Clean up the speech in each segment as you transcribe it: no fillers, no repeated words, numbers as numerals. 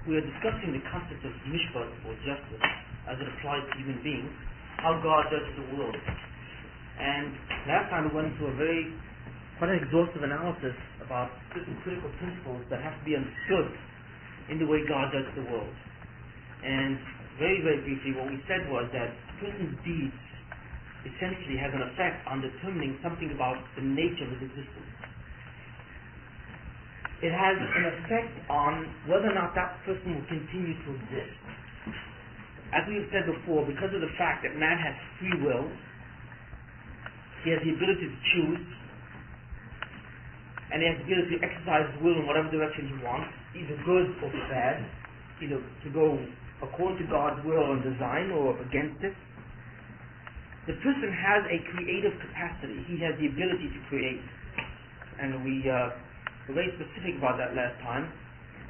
we are discussing the concept of mishpat, or justice, as it applies to human beings, how God judges the world. And last time we went into quite an exhaustive analysis about certain critical principles that have to be understood in the way God judges the world. And very, very briefly, what we said was that a person's deeds essentially have an effect on determining something about the nature of his existence. It has an effect on whether or not that person will continue to exist. As we have said before, because of the fact that man has free will, he has the ability to choose, and he has the ability to exercise his will in whatever direction he wants, either good or bad, either to go according to God's will and design or against it. The person has a creative capacity. He has the ability to create. And we were very specific about that last time,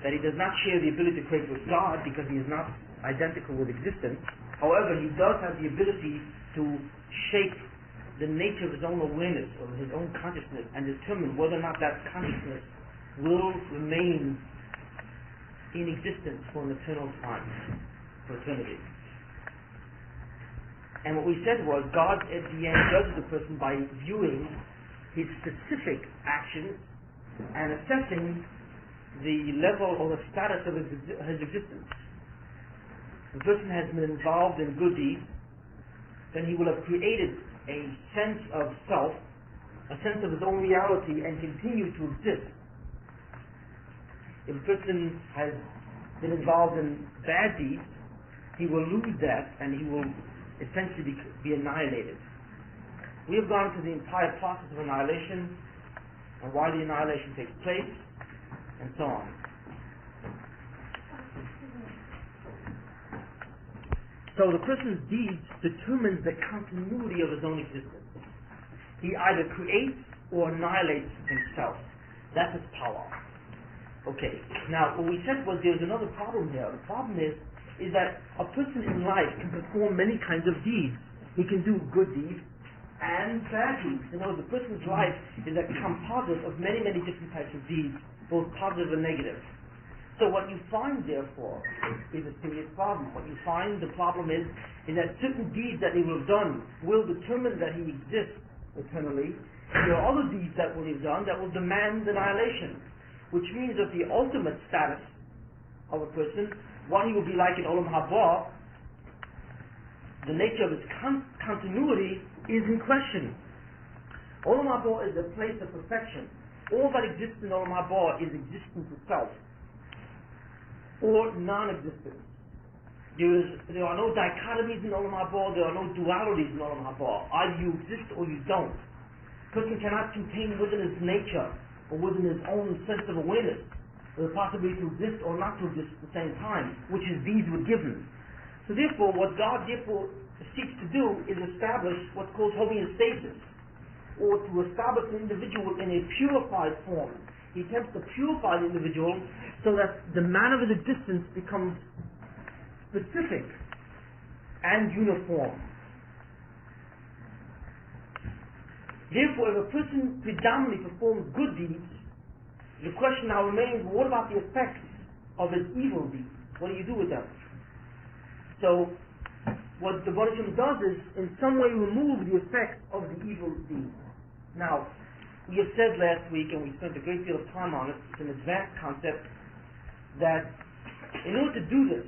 that he does not share the ability to create with God because he is not identical with existence. However, he does have the ability to shape the nature of his own awareness, or his own consciousness, and determine whether or not that consciousness will remain in existence for an eternal time, for eternity. And what we said was, God at the end judges the person by viewing his specific actions and assessing the level or the status of his existence. If the person has been involved in good deeds, then he will have created a sense of self, a sense of his own reality, and continue to exist. If a person has been involved in bad deeds, he will lose that and he will essentially be annihilated. We have gone through the entire process of annihilation and why the annihilation takes place, and so on. So the person's deeds determines the continuity of his own existence. He either creates or annihilates himself. That's his power. Okay, now what we said was there's another problem here. The problem is that a person in life can perform many kinds of deeds. He can do good deeds and bad deeds. You know, the person's life is a composite of many, many different types of deeds, both positive and negative. So what you find, therefore, is a serious problem. What you find, the problem is that certain deeds that he will have done will determine that he exists eternally. There are other deeds that will have done that will demand annihilation, which means that the ultimate status of a person, what he will be like in Olam Haba, the nature of his continuity is in question. Olam Haba is a place of perfection. All that exists in Olam Haba is existence itself, or non-existence. There are no dichotomies in Olam Haba, there are no dualities in Olam Haba. Either you exist or you don't. A person cannot contain within his nature, or within his own sense of awareness, the possibility to exist or not to exist at the same time, which is these were given. So therefore, what God seeks to do is establish what's called homeostasis, or to establish an individual in a purified form. He attempts to purify the individual so that the manner of his existence becomes specific and uniform. Therefore, if a person predominantly performs good deeds, the question now remains, what about the effects of his evil deeds? What do you do with them? So, what the Baruch Hashem does is, in some way, remove the effects of the evil deeds. Now, we have said last week, and we spent a great deal of time on it, it's an advanced concept, that in order to do this,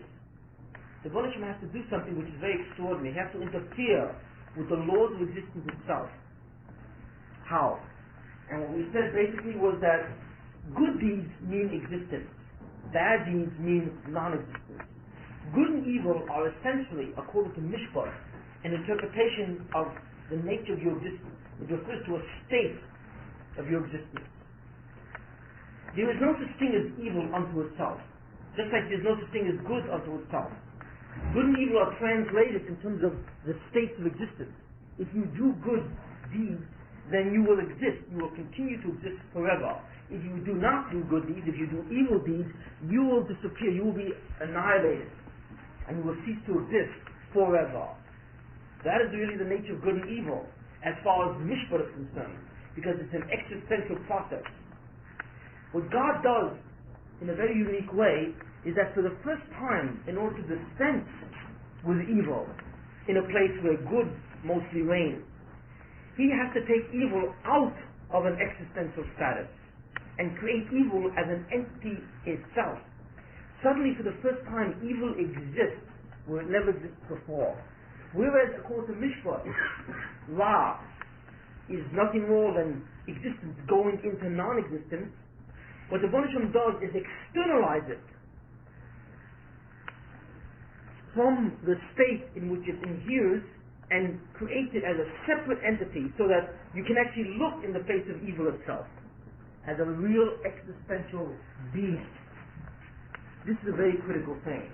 the Baruch Hashem has to do something which is very extraordinary. He has to interfere with the laws of existence itself. How? And what we said basically was that good deeds mean existence. Bad deeds mean non-existence. Good and evil are essentially, according to Mishpat, an interpretation of the nature of your existence. It refers to a state of your existence. There is no such thing as evil unto itself, just like there is no such thing as good unto itself. Good and evil are translated in terms of the states of existence. If you do good deeds, then you will exist. You will continue to exist forever. If you do not do good deeds, if you do evil deeds, you will disappear. You will be annihilated. And you will cease to exist forever. That is really the nature of good and evil, as far as Mishpat is concerned, because it's an existential process. What God does, in a very unique way, is that for the first time, in order to dispense with evil in a place where good mostly reigns, he has to take evil out of an existential status and create evil as an entity itself. Suddenly, for the first time, evil exists where it never existed before. Whereas, according to Mishpat, Ra is nothing more than existence going into non-existence, what the Rebbeinu Shalom does is externalize it from the state in which it inheres and create it as a separate entity so that you can actually look in the face of evil itself as a real existential being. This is a very critical thing.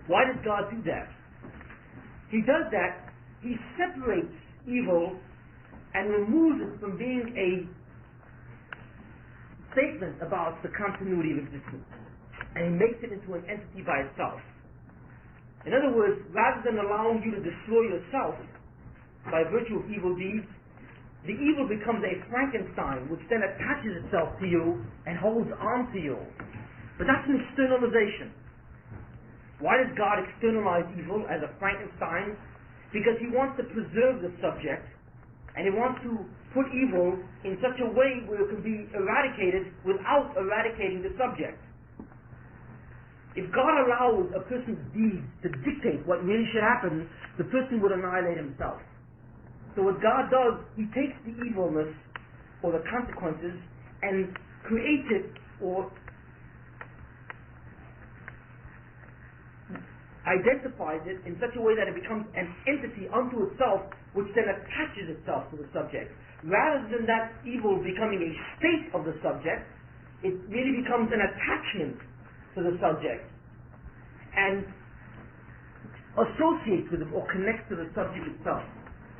Why does God do that? He does that, he separates evil and removes it from being a statement about the continuity of existence, and he makes it into an entity by itself. In other words, rather than allowing you to destroy yourself by virtue of evil deeds, the evil becomes a Frankenstein, which then attaches itself to you and holds on to you. But that's an externalization. Why does God externalize evil as a Frankenstein? Because he wants to preserve the subject, and he wants to put evil in such a way where it can be eradicated without eradicating the subject. If God allows a person's deeds to dictate what really should happen, the person would annihilate himself. So what God does, he takes the evilness or the consequences and creates it or identifies it in such a way that it becomes an entity unto itself, which then attaches itself to the subject. Rather than that evil becoming a state of the subject, it really becomes an attachment to the subject and associates with him or connects to the subject itself.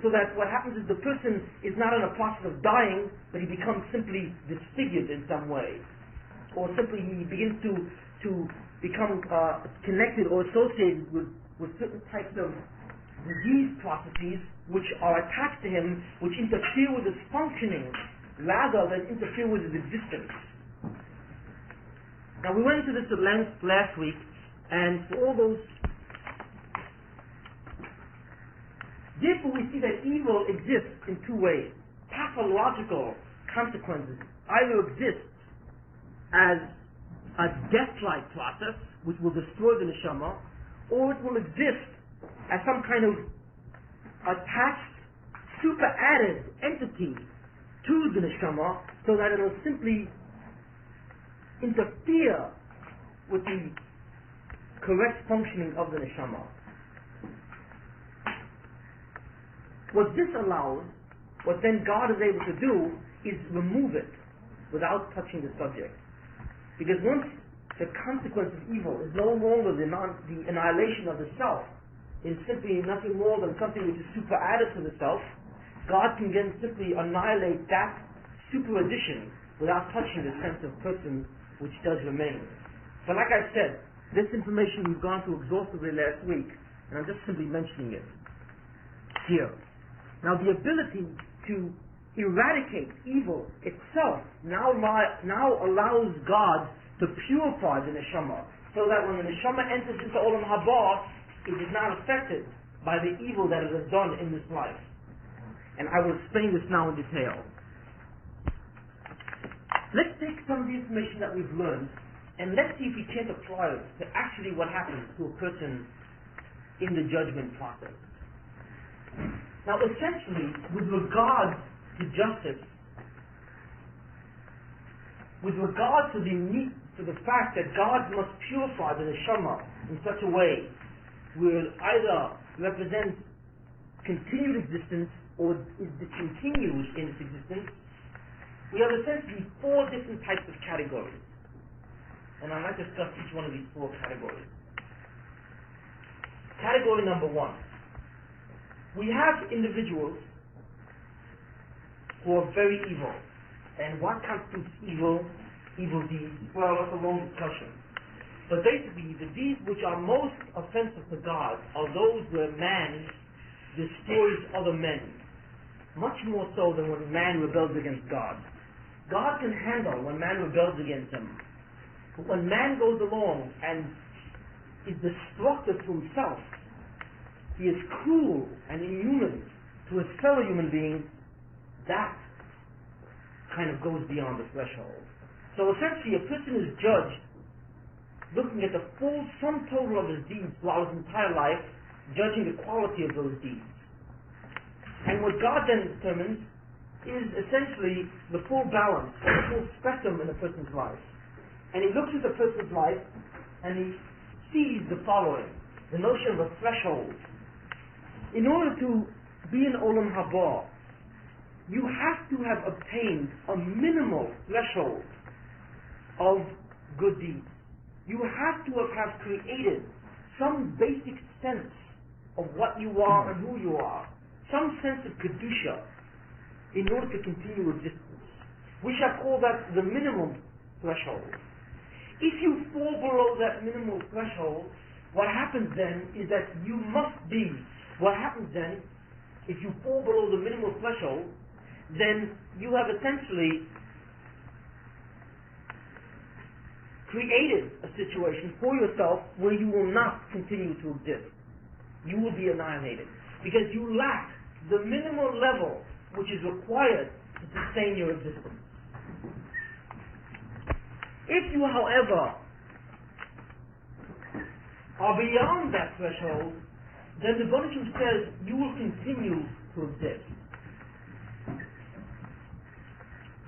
So that what happens is the person is not in a process of dying, but he becomes simply disfigured in some way. Or simply he begins to become connected or associated with certain types of disease processes which are attached to him, which interfere with his functioning rather than interfere with his existence. Now we went into this at length last week, and for all those, therefore we see that evil exists in two ways. Pathological consequences either exist as a death-like process which will destroy the neshama, or it will exist as some kind of attached, super-added entity to the neshama, so that it will simply interfere with the correct functioning of the neshama. What this allows, what then God is able to do, is remove it without touching the subject. Because once the consequence of evil is no longer the annihilation of the self, is simply nothing more than something which is super-added to the self, God can then simply annihilate that super-addition without touching the sense of person which does remain. But like I said, this information we've gone through exhaustively last week, and I'm just simply mentioning it here. Now the ability to eradicate evil itself now allows God to purify the neshama, so that when the neshama enters into Olam Haba, it is not affected by the evil that it has done in this life. And I will explain this now in detail. Let's take some of the information that we've learned, and let's see if we can't apply it to actually what happens to a person in the judgment process. Now essentially, with regard to justice, with regard to the fact that God must purify the neshama in such a way where it either represents continued existence or is discontinued in its existence, we have essentially four different types of categories. And I might discuss each one of these four categories. Category number one. We have individuals who are very evil. And what constitutes evil deeds? Well, that's a long discussion. But basically, the deeds which are most offensive to God are those where man destroys other men. Much more so than when man rebels against God. God can handle when man rebels against him. But when man goes along and is destructive to himself, he is cruel and inhuman to his fellow human being, that kind of goes beyond the threshold. So essentially, a person is judged looking at the full sum total of his deeds throughout his entire life, judging the quality of those deeds. And what God then determines is essentially the full balance, the full spectrum in a person's life. And he looks at the person's life and he sees the following, the notion of a threshold. In order to be an Olam Haba, you have to have obtained a minimal threshold of good deeds. You have to have created some basic sense of what you are and who you are, some sense of Kedusha, in order to continue existence. We shall call that the minimum threshold. If you fall below that minimal threshold, what happens then is that you must be, what happens then, if you fall below the minimal threshold, then you have essentially created a situation for yourself where you will not continue to exist. You will be annihilated because you lack the minimal level which is required to sustain your existence. If you, however, are beyond that threshold, then the Baruch Hu says you will continue to exist.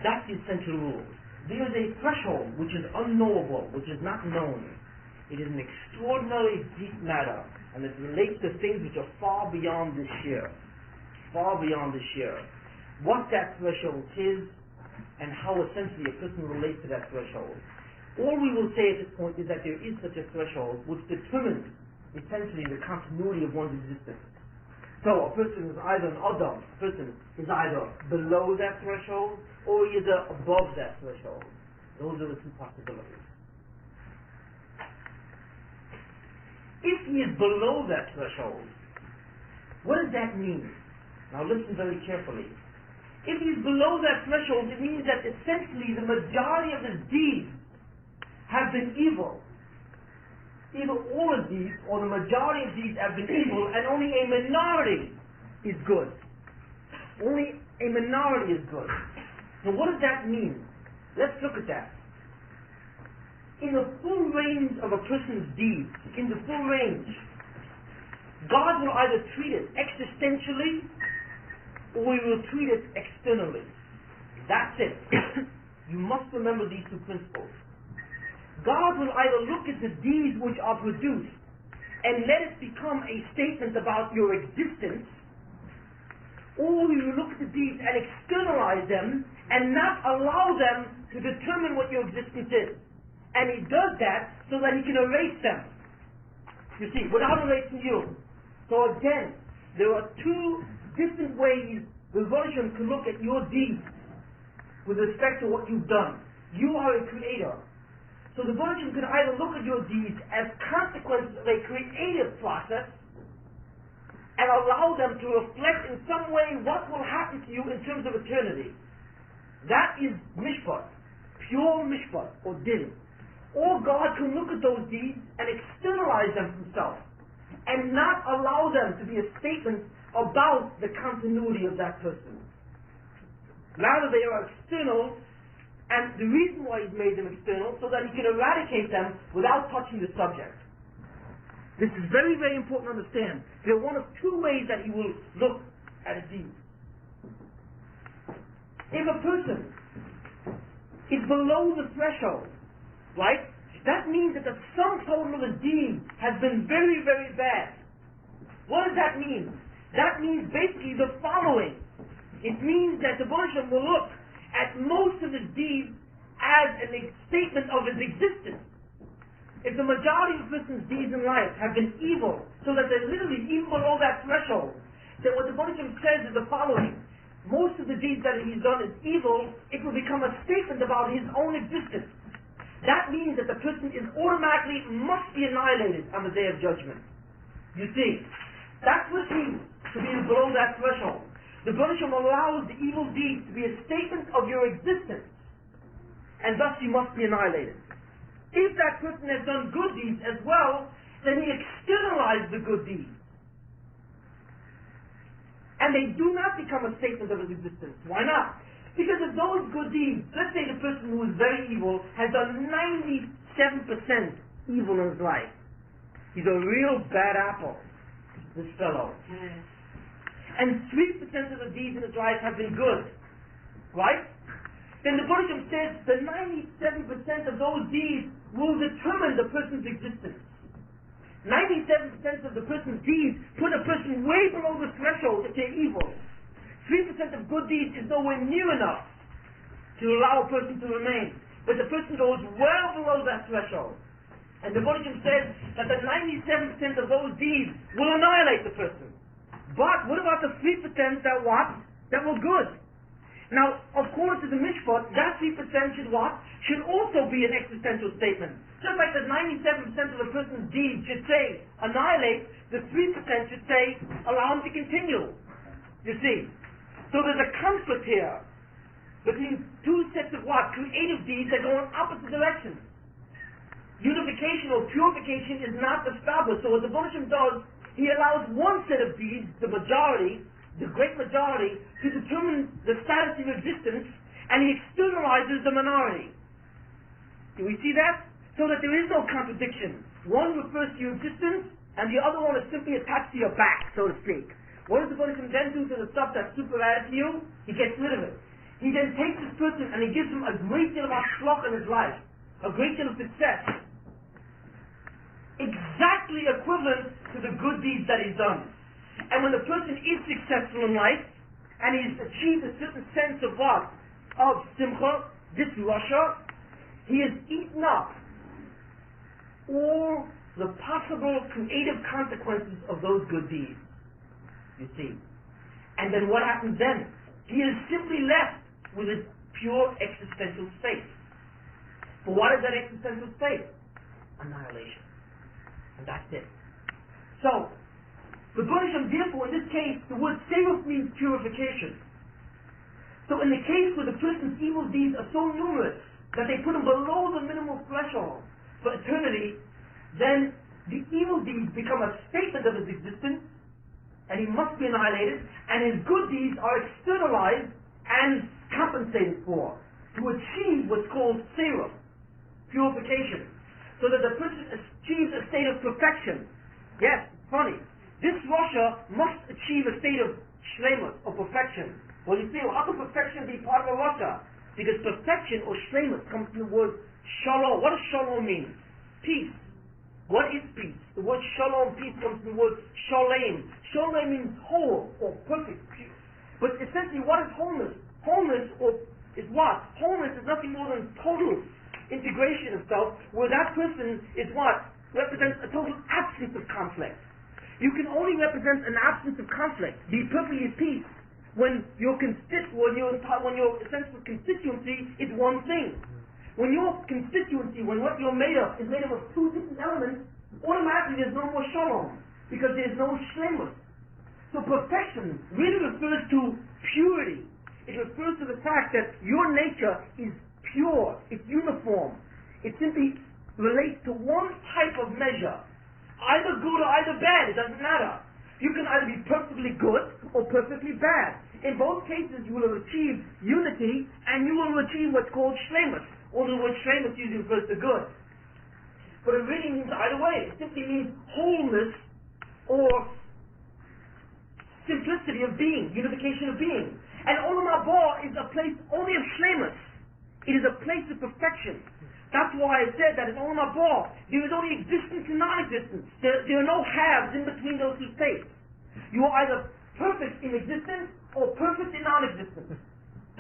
That's the essential rule. There is a threshold which is unknowable, which is not known. It is an extraordinarily deep matter, and it relates to things which are far beyond this year. Far beyond this year. What that threshold is, and how essentially a person relates to that threshold. All we will say at this point is that there is such a threshold which determines essentially the continuity of one's existence. So a person is either an Adam, a person is either below that threshold or either above that threshold. Those are the two possibilities. If he is below that threshold, what does that mean? Now listen very carefully. If he is below that threshold, it means that essentially the majority of his deeds have been evil. Either all of these or the majority of these have been evil and only a minority is good. Only a minority is good. So what does that mean? Let's look at that. In the full range of a person's deeds, in the full range, God will either treat it existentially or He will treat it externally. That's it. You must remember these two principles. God will either look at the deeds which are produced and let it become a statement about your existence, or He will look at the deeds and externalize them and not allow them to determine what your existence is. And He does that so that He can erase them. You see, without erasing you. So again, there are two different ways the version can look at your deeds with respect to what you've done. You are a creator. So the version can either look at your deeds as consequences of a creative process and allow them to reflect in some way what will happen to you in terms of eternity. That is mishpat, pure mishpat, or din. Or God can look at those deeds and externalize them Himself and not allow them to be a statement about the continuity of that person. Rather, they are external, and the reason why He's made them external so that He can eradicate them without touching the subject. This is very, very important to understand. There are one of two ways that He will look at a deed. If a person is below the threshold, right, that means that the sum total of the deed has been very, very bad. What does that mean? That means basically the following. It means that the Baruch Hu will look at most of his deeds as a statement of his existence. If the majority of a person's deeds in life have been evil, so that they're literally even below that threshold, then what the Baruch Hu says is the following. Most of the deeds that he's done is evil, it will become a statement about his own existence. That means that the person is automatically must be annihilated on the day of judgment. You see, that's what it means to be below that threshold. The Baruch Hu allows the evil deeds to be a statement of your existence, and thus you must be annihilated. If that person has done good deeds as well, then he externalized the good deeds. And they do not become a statement of his existence. Why not? Because of those good deeds, let's say the person who is very evil has done 97% evil in his life. He's a real bad apple, this fellow. And 3% of the deeds in his life have been good. Right? Then the Buddhism says the 97% of those deeds will determine the person's existence. 97% of the person's deeds put a person way below the threshold if they're evil. 3% of good deeds is nowhere near enough to allow a person to remain. But the person goes well below that threshold. And the Buddhism says that the 97% of those deeds will annihilate the person. But what about the 3% that what? That were good? Now, according to the Mishpat, that 3% should what? Should also be an existential statement. Just like the 97% of the person's deeds should say, annihilate, the 3% should say, allow him to continue. You see? So there's a conflict here between two sets of what? Creative deeds that go in opposite directions. Unification or purification is not established. So what the Buddhism does, he allows one set of deeds, the majority, the great majority, to determine the status of existence, and he externalizes the minority. Do we see that? So that there is no contradiction. One refers to your existence, and the other one is simply attached to your back, so to speak. What does the Buddhism then do to the stuff that's superadded to you? He gets rid of it. He then takes this person and he gives him a great deal of ashloch in his life, a great deal of success, exactly equivalent to the good deeds that he's done. And when the person is successful in life, and he's achieved a certain sense of what? Of simcha, this rasha, he has eaten up all the possible creative consequences of those good deeds. You see. And then what happens then? He is simply left with a pure existential state. But what is that existential state? Annihilation. And that's it. So, the Buddhism, therefore, in this case, the word serif means purification. So in the case where the person's evil deeds are so numerous that they put him below the minimal threshold for eternity, then the evil deeds become a statement of his existence, and he must be annihilated, and his good deeds are externalized and compensated for to achieve what's called serif, purification, so that the person achieves a state of perfection. Yes, it's funny. This rasha must achieve a state of shlemus, or perfection. Well, you see, how can perfection be part of a rasha? Because perfection or shlemus comes from the word shalom. What does shalom mean? Peace. What is peace? The word shalom, peace, comes from the word shalem. Shalem means whole, or perfect, pure. But essentially, what is wholeness? Wholeness is what? Wholeness is nothing more than total integration of self, where that person is what? Represents a total absence of conflict. You can only represent an absence of conflict, be perfectly at peace, when your essential constituency is one thing. When your constituency, when what you're made of is made up of two different elements, automatically there's no more shalom, because there's no shlemus. So perfection really refers to purity. It refers to the fact that your nature is pure, it's uniform. It simply relates to one type of measure. Either good or either bad, it doesn't matter. You can either be perfectly good or perfectly bad. In both cases, you will have achieved unity, and you will achieve what's called shlemus. Although the word shlemus usually refers to good. But it really means either way. It simply means wholeness or simplicity of being, unification of being. And Olam Haba is a place only of shlemus. It is a place of perfection. That's why I said that in Olam Haba, there is only existence and non-existence. There are no halves in between those two states. You are either perfect in existence or perfect in non-existence.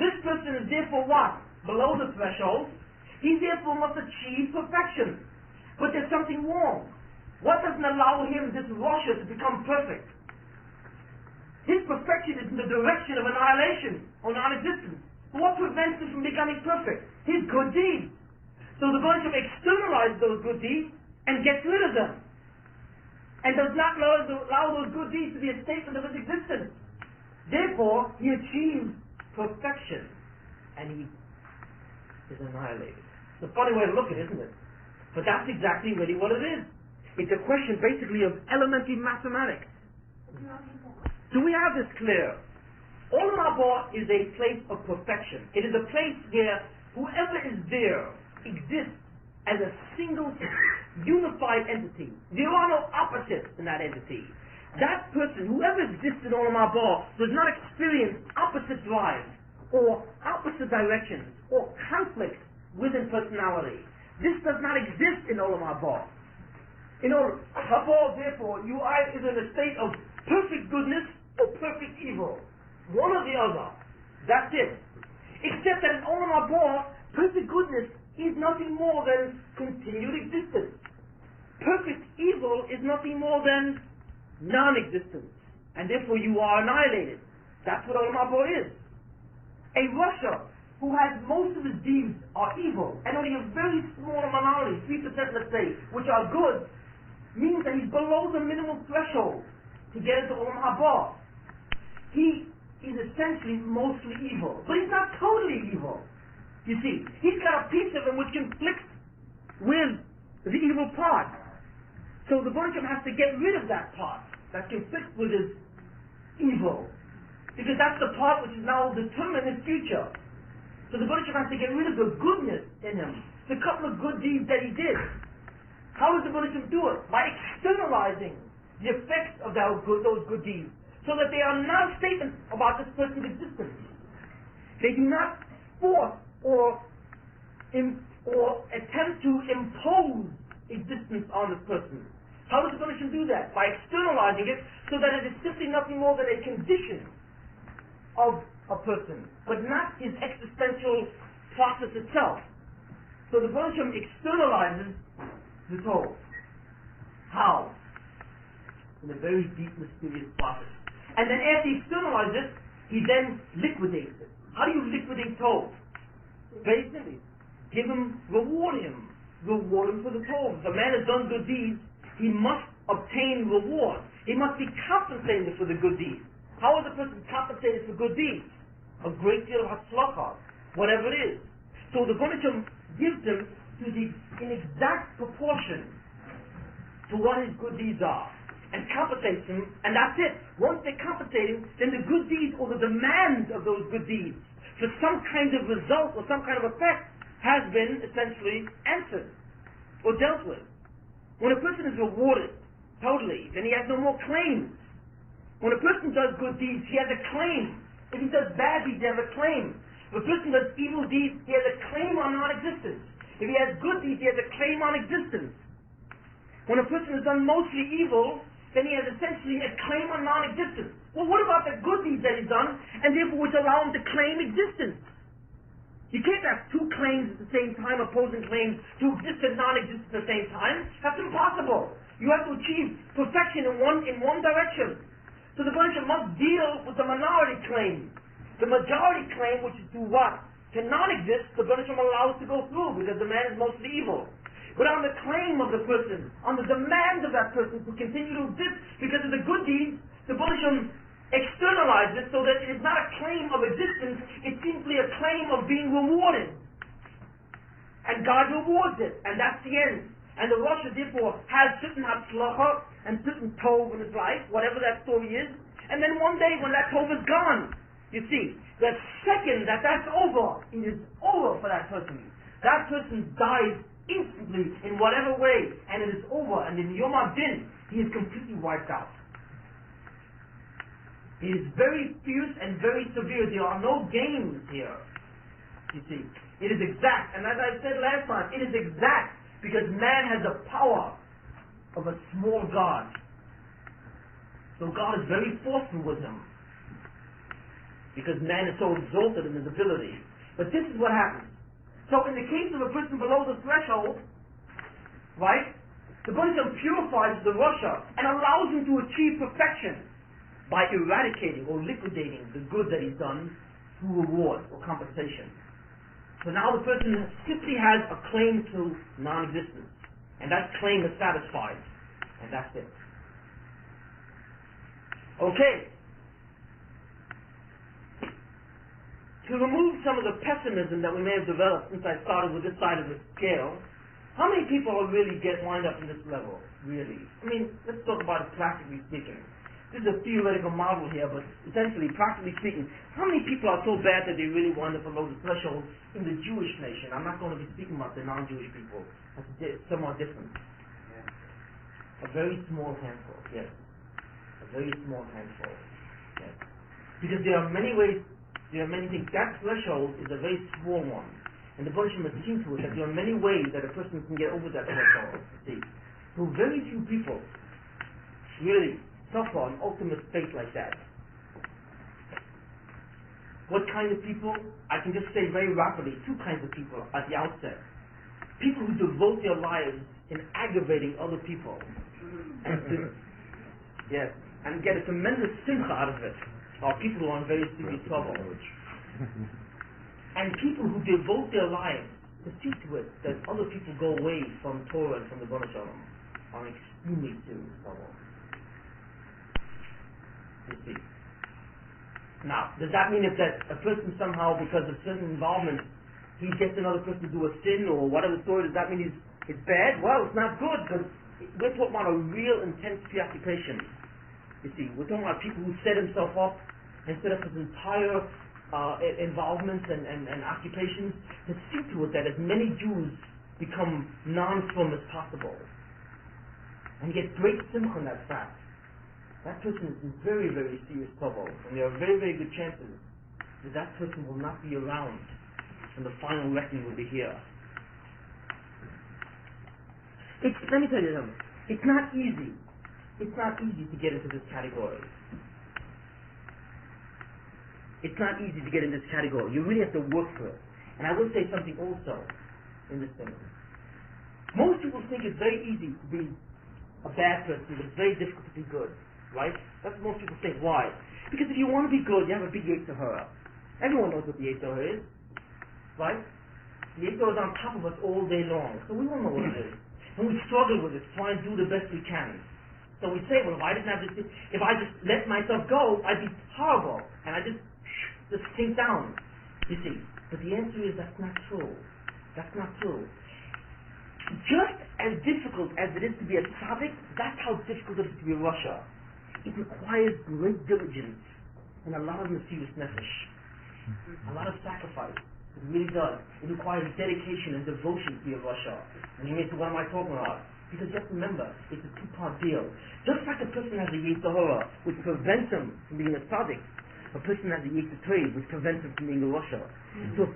This person is therefore what? Below the threshold. He therefore must achieve perfection. But there's something wrong. What doesn't allow him, this rasha, to become perfect? His perfection is in the direction of annihilation or non-existence. What prevents him from becoming perfect? His good deeds. So the Buddhism externalizes those good deeds and gets rid of them, and does not allow those good deeds to be a statement of his existence. Therefore, he achieves perfection, and he is annihilated. It's a funny way to look at it, isn't it? But that's exactly really what it is. It's a question basically of elementary mathematics. Do we have this clear? Olam Haba is a place of perfection. It is a place where whoever is there exists as a single, unified entity. There are no opposites in that entity. That person, whoever exists in Olam Haba, does not experience opposite drives, or opposite directions, or conflicts within personality. This does not exist in Olam Haba. In Olam Haba, therefore, you are either in a state of perfect goodness or perfect evil. One or the other. That's it. Except that in Olam Haba, perfect goodness is nothing more than continued existence. Perfect evil is nothing more than non-existence. And therefore you are annihilated. That's what Olam Haba is. A Russia who has most of his deeds are evil, and only a very small minority, 3% let's say, which are good, means that he's below the minimum threshold to get into Olam Haba. He is essentially mostly evil, but he's not totally evil. You see, he's got a piece of him which conflicts with the evil part. So the Baruch has to get rid of that part that conflicts with his evil, because that's the part which is now determining his future. So the Baruch has to get rid of the goodness in him, the couple of good deeds that he did. How does the Baruch do it? By externalizing the effects of those good deeds, so that they are not statements about this person's existence. They do not force or attempt to impose existence on this person. How does the Baruch do that? By externalizing it, so that it is simply nothing more than a condition of a person, but not his existential process itself. So the Baruch externalizes this whole. How? In a very deep, mysterious process. And then after he externalizes it, he then liquidates it. How do you liquidate Tov? Very simply. Reward him for the Tov. If a man has done good deeds, he must obtain reward. He must be compensated for the good deeds. How is a person compensated for good deeds? A great deal of hatzlacha, whatever it is. So the Baruch gives him in exact proportion to what his good deeds are, and compensates him, and that's it. Once they compensate him, then the good deeds or the demands of those good deeds for some kind of result or some kind of effect has been essentially answered or dealt with. When a person is rewarded totally, then he has no more claims. When a person does good deeds, he has a claim. If he does bad deeds, he has a claim. If a person does evil deeds, he has a claim on non-existence. If he has good deeds, he has a claim on existence. When a person has done mostly evil, then he has essentially a claim on non-existence. Well, what about the good deeds that he's done, and therefore which allow him to claim existence? You can't have two claims at the same time, opposing claims, to exist and non-exist at the same time. That's impossible. You have to achieve perfection in one direction. So the Baruch must deal with the minority claim. The majority claim, which is to what? To non-exist, the Baruch allows to go through, because the man is mostly evil. But on the claim of the person, on the demand of that person to continue to exist because of the good deeds, the Baruch externalizes it so that it is not a claim of existence, it's simply a claim of being rewarded. And God rewards it, and that's the end. And the Rosh therefore has certain hatzlacha and certain tov in his life, whatever that story is, and then one day when that tov is gone, you see, the second that's over, it is over for that person. That person dies instantly in whatever way, and it is over, and in Yom HaDin, he is completely wiped out. It is very fierce and very severe. There are no games here. You see, it is exact, and as I said last time, it is exact because man has the power of a small God. So God is very forceful with him because man is so exalted in his ability. But this is what happens. So in the case of a person below the threshold, right, the Baruch purifies the Rasha and allows him to achieve perfection by eradicating or liquidating the good that he's done through reward or compensation. So now the person simply has a claim to non-existence, and that claim is satisfied, and that's it. Okay. To remove some of the pessimism that we may have developed since I started with this side of the scale, How many people really get wind up in this level? Really? I mean, let's talk about it practically speaking. This is a theoretical model here, but essentially, practically speaking, how many people are so bad that they really wind up below the threshold in the Jewish nation? I'm not going to be speaking about the non-Jewish people. That's somewhat different. Yeah. A very small handful, yes. A very small handful, yes. Because there are many ways, there are many things. That threshold is a very small one. And the Baruch has seen to it that there are many ways that a person can get over that threshold. See, so very few people really suffer an ultimate fate like that. What kind of people? I can just say very rapidly, two kinds of people at the outset. People who devote their lives in aggravating other people, and yes, and get a tremendous simcha out of it, are people who are in very serious trouble. And people who devote their lives to see to it that other people go away from Torah and from the Baruch Shalom are in extremely serious trouble. You see. Now, does that mean if that a person somehow, because of certain involvement, he gets another person to do a sin or whatever story, does that mean it's bad? Well, it's not good, because we're talking about a real intense preoccupation. You see, we're talking about people who set himself up and set up his entire involvements and occupations to see to it that as many Jews become non-Muslim as possible. And he gets great simcha in that fact. That person is in very, very serious trouble, and there are very, very good chances that that person will not be around when the final reckoning will be here. Let me tell you something. It's not easy. It's not easy to get into this category. It's not easy to get in this category. You really have to work for it. And I will say something also in this thing. Most people think it's very easy to be a bad person, but it's very difficult to be good. Right? That's what most people think. Why? Because if you want to be good, you have a big Yetzer Hara. Everyone knows what the Yetzer Hara is. Right? The Yetzer Hara is on top of us all day long. So we all know what it is. And we struggle with it, try and do the best we can. So we say, well, if I didn't have this, if I just let myself go, I'd be horrible. And I just sink down. You see. But the answer is that's not true. That's not true. Just as difficult as it is to be a tzaddik, that's how difficult it is to be a Rasha. It requires great diligence and a lot of mesirus nefesh. A lot of sacrifice. It really does. It requires dedication and devotion to be a Rasha. And you may say, what am I talking about? Because just remember, it's a two-part deal. Just like a person has a Yetzer Hara, which prevents him from being a tzaddik, a person has a Yetzer Tov, which prevents him from being a Rasha. So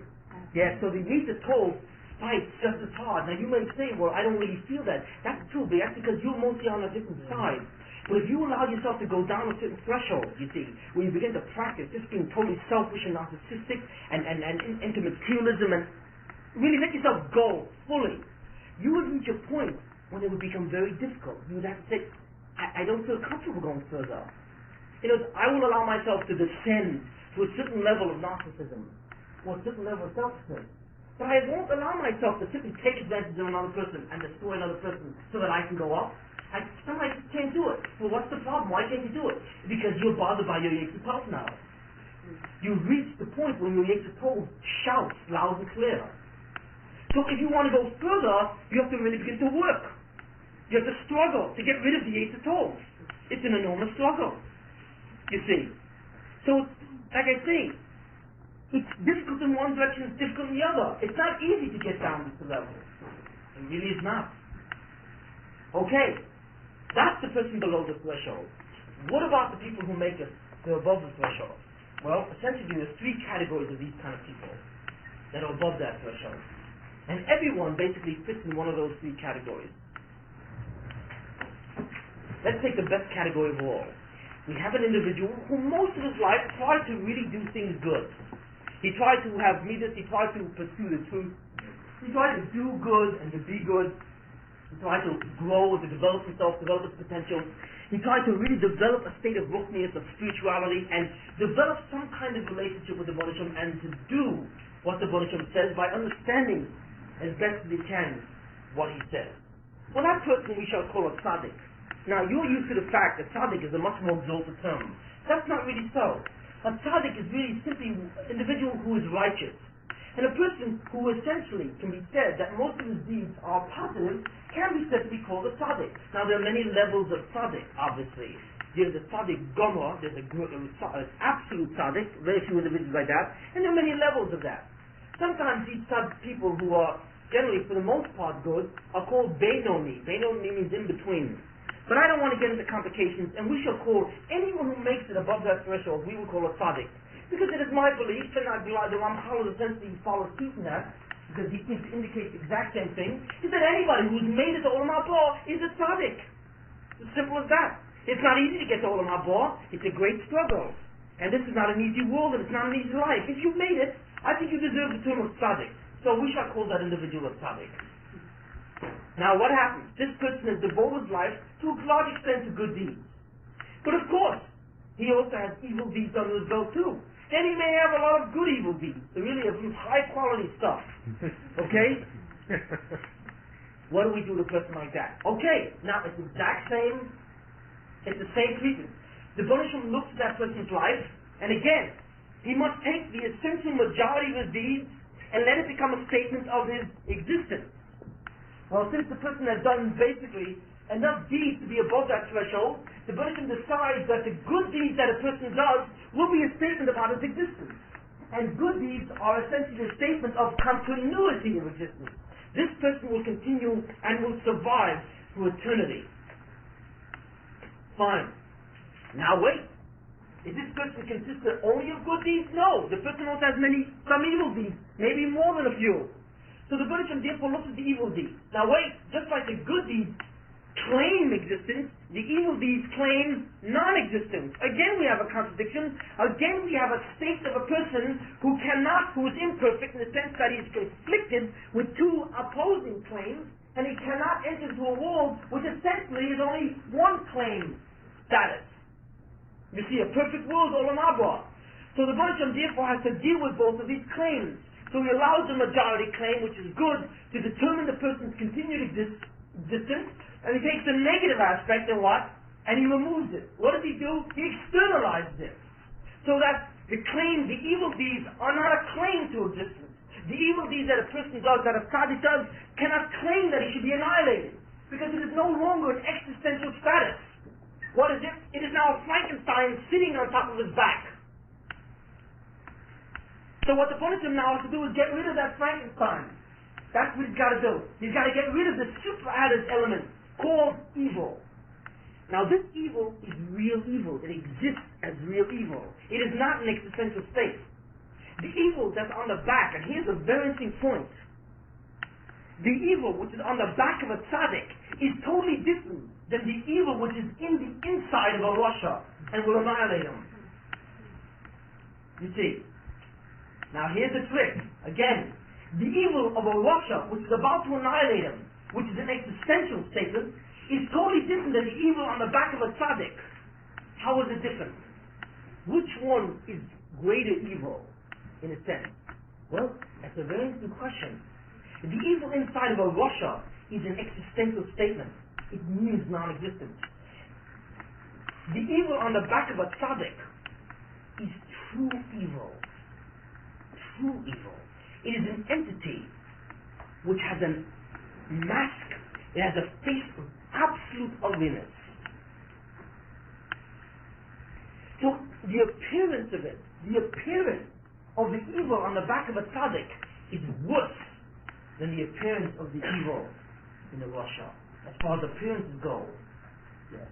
the Yetzer Tov fights just as hard. Now you may say, well, I don't really feel that. That's true, but that's because you're mostly on a different side. But if you allow yourself to go down a certain threshold, you see, when you begin to practice just being totally selfish and narcissistic and into materialism and really let yourself go fully, you would reach a point when it would become very difficult. You would have to say, I don't feel comfortable going further. You know, I will allow myself to descend to a certain level of narcissism or a certain level of selfishness. But I won't allow myself to simply take advantage of another person and destroy another person so that I can go up. Somebody can't do it. Well, what's the problem? Why can't you do it? Because you're bothered by your Yetzer Tov now. You've reached the point when your Yetzer Tov shouts loud and clear. So if you want to go further, you have to really begin to work. You have to struggle to get rid of the Yetzer Tov. It's an enormous struggle, you see. So, like I say, it's difficult in one direction, it's difficult in the other. It's not easy to get down to this level. It really is not. Okay. That's the person below the threshold. What about the people who make it? They're above the threshold. Well, essentially there's three categories of these kind of people that are above that threshold. And everyone basically fits in one of those three categories. Let's take the best category of all. We have an individual who most of his life tried to really do things good. He tried to have midas, he tried to pursue the truth. He tried to do good and to be good. He tried to grow, to develop himself, develop his potential. He tried to really develop a state of ruchnius, of spirituality, and develop some kind of relationship with the Baruch Shem, and to do what the Baruch Shem says by understanding as best as he can what he says. Well, that person we shall call a tzaddik. Now, you're used to the fact that tzaddik is a much more exalted term. That's not really so. A tzaddik is really simply an individual who is righteous. And a person who essentially can be said that most of his deeds are positive can be said to be called a tzaddik. Now there are many levels of tzaddik, obviously. There's a tzaddik gomer, there's an absolute tzaddik, very few individuals like that, and there are many levels of that. Sometimes these people who are generally, for the most part, good, are called Beinoni. Beinoni means in between. But I don't want to get into complications, and we shall call anyone who makes it above that threshold, we will call a tzaddik. Because it is my belief, and I believe the Ramchal essentially follows suit in that, because he indicates the exact same thing, is that anybody who's made it to Olam Haba is a tzaddik. It's as simple as that. It's not easy to get to Olam Haba. It's a great struggle. And this is not an easy world, and it's not an easy life. If you made it, I think you deserve the term of tzaddik. So we shall call that individual a tzaddik. Now what happens? This person has devoted his life to a large extent to good deeds. But of course, he also has evil deeds under his belt too. And he may have a lot of good evil deeds. So really of high quality stuff. Okay? What do we do to a person like that? Okay, now it's the same treatment. The Baruch Shem looks at that person's life, and again, he must take the essential majority of his deeds and let it become a statement of his existence. Well, since the person has done basically enough deeds to be above that threshold, the Baruch Shem decides that the good deeds that a person does will be a statement about his existence. And good deeds are essentially a statement of continuity of existence. This person will continue and will survive through eternity. Fine. Now wait. Is this person consistent only of good deeds? No. The person also has some evil deeds, maybe more than a few. So the Baruch Shem therefore looks at the evil deeds. Now wait, just like the good deeds claim existence, the evil deeds claim non-existence. Again we have a contradiction. Again we have a state of a person who is imperfect in the sense that he is conflicted with two opposing claims, and he cannot enter into a world which essentially is only one claim status. You see, a perfect world, Olam Haba. So the Baruch Shem therefore has to deal with both of these claims. So he allows the majority claim, which is good, to determine the person's continued existence, and he takes the negative aspect and what? And he removes it. What does he do? He externalizes it. So that the evil deeds are not a claim to existence. The evil deeds that a person does, that a tzaddik does, cannot claim that he should be annihilated, because it is no longer an existential status. What is it? It is now a Frankenstein sitting on top of his back. So what the Baruch Shem now has to do is get rid of that Frankenstein. That's what he's got to do. He's got to get rid of the super-added element called evil. Now this evil is real evil. It exists as real evil. It is not an existential state. The evil that's on the back, and here's a very interesting point. The evil which is on the back of a tzaddik is totally different than the evil which is in the inside of a rasha and will annihilate him. You see. Now here's the trick. Again, the evil of a rasha which is about to annihilate him, which is an existential statement, is totally different than the evil on the back of a tzaddik. How is it different? Which one is greater evil, in a sense? Well, that's a very interesting question. The evil inside of a rasha is an existential statement. It means non-existence. The evil on the back of a tzaddik is true evil. True evil. It is an entity which has a mask. It has a face of absolute ugliness. So the appearance of it, the appearance of the evil on the back of a tzaddik is worse than the appearance of the evil in the rasha. As far as appearances go. Yes.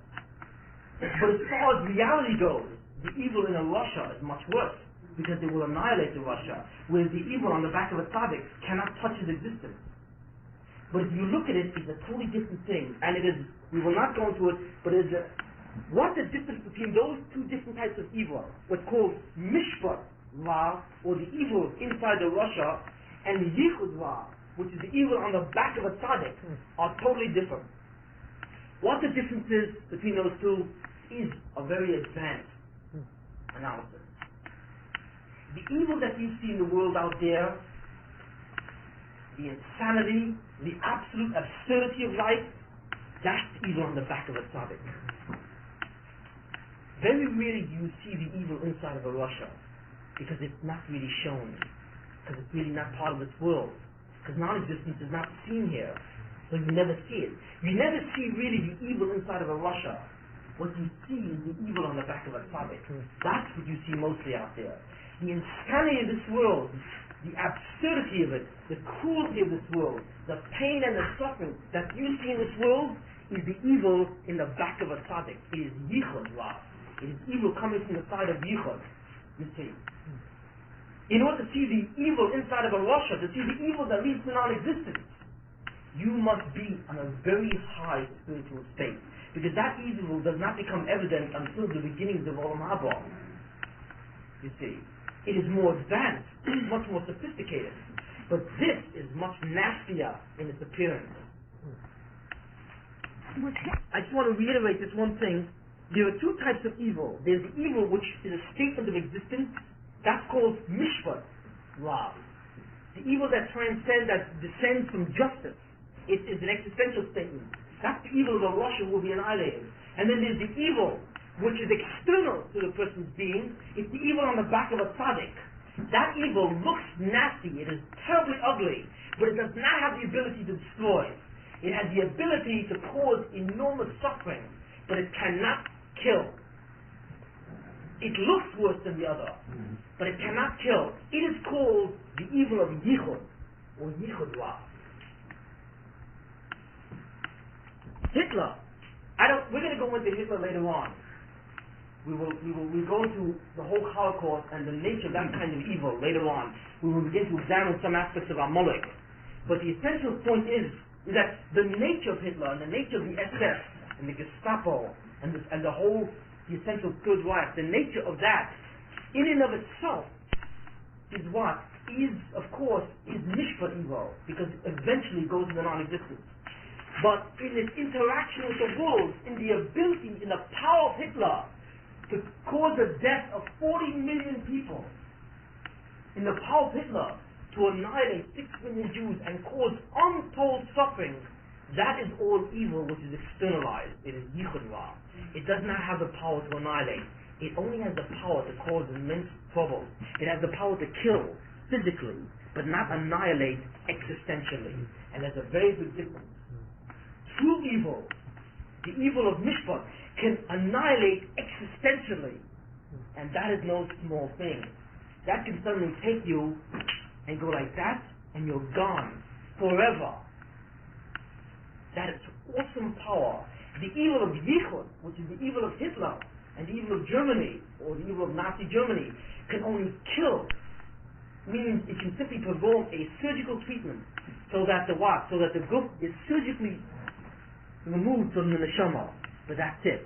But as far as reality goes, the evil in a rasha is much worse, because it will annihilate the rasha, whereas the evil on the back of a tzaddik cannot touch his existence. But if you look at it, it's a totally different thing. And it is, we will not go into it, but it is what's the difference between those two different types of evil? What's called mishpat ra, or the evil inside the rasha, and yichud ra, which is the evil on the back of a tzaddik, are totally different. What the difference is between those two is a very advanced analysis. The evil that you see in the world out there, the insanity, the absolute absurdity of life, that's evil on the back of a tzaddik. Very rarely do you see the evil inside of a rasha, because it's not really shown. because it's really not part of this world. Because non-existence is not seen here. So you never see it. You never see really the evil inside of a Russia. What you see is the evil on the back of a tzaddik. That's what you see mostly out there. The insanity of this world, the absurdity of it, the cruelty of this world, the pain and the suffering that you see in this world is the evil in the back of a tzaddik. It is yichud ra. It is evil coming from the side of yichud. You see. In order to see the evil inside of a Russia, to see the evil that leads to non-existence, you must be on a very high spiritual state. Because that evil does not become evident until the beginnings of Olam Haba. You see. It is more advanced, much more sophisticated. But this is much nastier in its appearance. I just want to reiterate this one thing. There are two types of evil. There's the evil which is a statement of existence. That's called mishpat, Ra. The evil that transcends, that descends from justice. It is an existential statement. That's the evil of a Russia who will be annihilated. And then there's the evil which is external to the person's being. It's the evil on the back of a tzaddik. That evil looks nasty. It is terribly ugly. But it does not have the ability to destroy. It has the ability to cause enormous suffering. But it cannot kill. It looks worse than the other. But it cannot kill. It is called the evil of yichud, or yichud ra. Hitler. We're going to go into Hitler later on. We'll go into the whole Holocaust and the nature of that kind of evil later on. We will begin to examine some aspects of Amalek. But the essential point is that the nature of Hitler and the nature of the SS and the Gestapo and the whole, the essential Third Reich, the nature of that, in and of itself, is what? Is, of course, is mishpat evil, because it eventually goes into non-existence. But in its interaction with the world, in the ability, in the power of Hitler to cause the death of 40 million people, in the power of Hitler to annihilate 6 million Jews and cause untold suffering, that is all evil which is externalized. It is yichud ra. It does not have the power to annihilate. It only has the power to cause immense trouble. It has the power to kill physically, but not annihilate existentially. And there's a very big difference. True evil, the evil of mishpat, can annihilate existentially, and that is no small thing. That can suddenly take you and go like that, and you're gone forever. That is awesome power. The evil of yichud, which is the evil of Hitler, and the evil of Germany, or the evil of Nazi Germany, can only kill. Meaning it can simply perform a surgical treatment, so that the what? So that the group is surgically removed from the neshama, but that's it.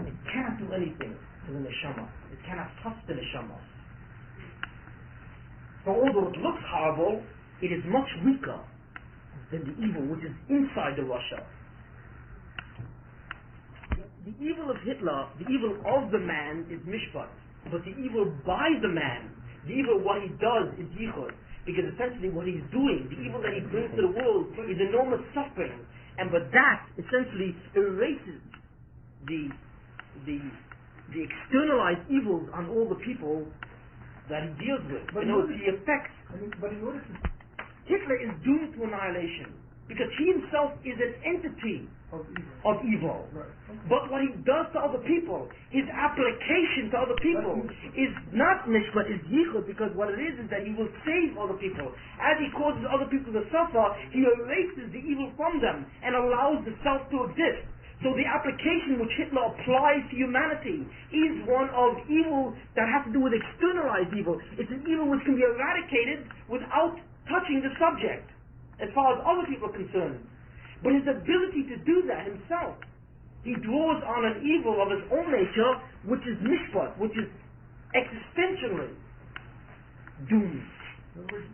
It cannot do anything to the neshama. It cannot touch the neshama. So although it looks horrible, it is much weaker than the evil which is inside the Russia. The evil of Hitler, the evil of the man is mishpat, but the evil by the man, the evil what he does is yichud, because essentially what he's doing, the evil that he brings to the world is enormous suffering. But that essentially erases the externalized evils on all the people that he deals with. But the effects. But in order to, Hitler is doomed to annihilation because he himself is an entity of evil. right. But what he does to other people, his application to other people, is not mishpat, is yichud, because what it is that he will save other people. As he causes other people to suffer, he erases the evil from them and allows the self to exist. So the application which Hitler applies to humanity is one of evil that has to do with externalized evil. It's an evil which can be eradicated without touching the subject, as far as other people are concerned. But his ability to do that himself, he draws on an evil of his own nature, which is mishpat, which is existentially doomed.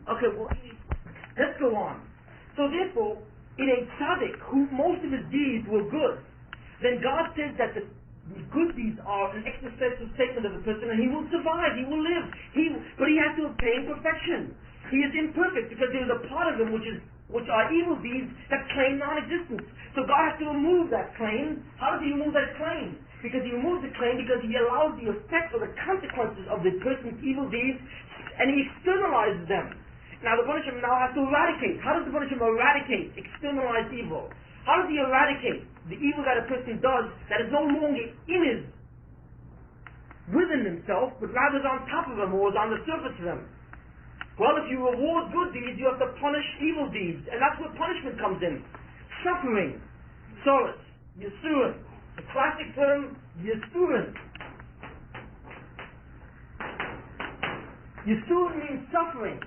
Okay, well, let's go on. So therefore, in a tzaddik, who most of his deeds were good, then God says that the good deeds are an existential statement of a person, and he will survive, he will live. But he has to obtain perfection. He is imperfect because there is a part of him which are evil deeds that claim non-existence. So God has to remove that claim. How does he remove that claim? Because he removes the claim because he allows the effects or the consequences of the person's evil deeds and he externalizes them. Now the Rebbeinu Shem now has to eradicate. How does the Rebbeinu Shem eradicate externalized evil? How does he eradicate the evil that a person does that is no longer within himself, but rather is on top of him or is on the surface of him? Well, if you reward good deeds, you have to punish evil deeds, and that's where punishment comes in. Suffering, solace, yisurin. The classic term, yisurin. Yisurin means suffering.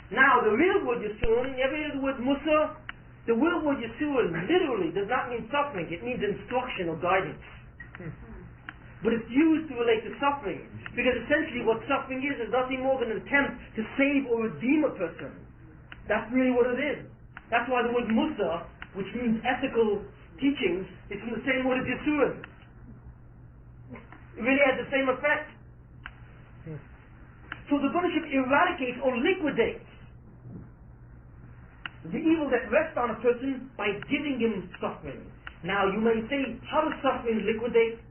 Now, the real word Yisurin, you ever hear the word Musa? The real word Yisurin literally does not mean suffering, it means instruction or guidance. But it's used to relate to suffering, because essentially what suffering is nothing more than an attempt to save or redeem a person. That's really what it is. That's why the word Musa, which means ethical teachings, is from the same word as Yisurin. It really has the same effect. So the Rebbeinu Shem eradicates or liquidates the evil that rests on a person by giving him suffering. Now you may say, how does suffering liquidate?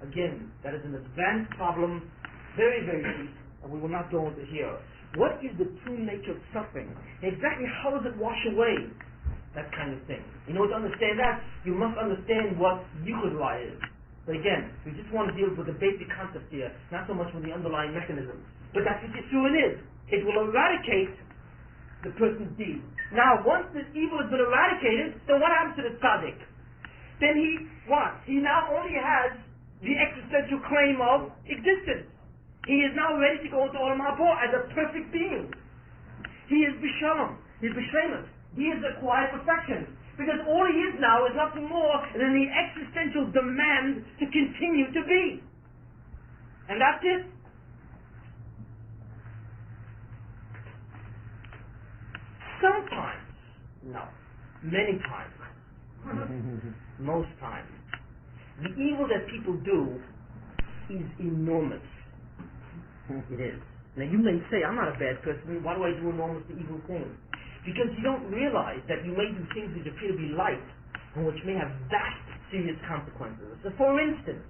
Again, that is an advanced problem, very, very deep, and we will not go into here. What is the true nature of suffering? Exactly how does it wash away? That kind of thing. In order to understand that, you must understand what Yichud Ra is. But again, we just want to deal with the basic concept here, not so much with the underlying mechanisms. But that's what Yisurin is. It will eradicate the person's deed. Now, once this evil has been eradicated, then what happens to the tzaddik? Then he now only has the existential claim of existence. He is now ready to go into Olam Haba as a perfect being. He is Bishalom. He is Bishlemus. He has acquired perfection. Because all he is now is nothing more than the existential demand to continue to be. And that's it. Sometimes, no, many times, most times, the evil that people do is enormous. It is. Now you may say, I'm not a bad person, why do I do enormously evil things? Because you don't realize that you may do things which appear to be light, and which may have vast, serious consequences. So for instance,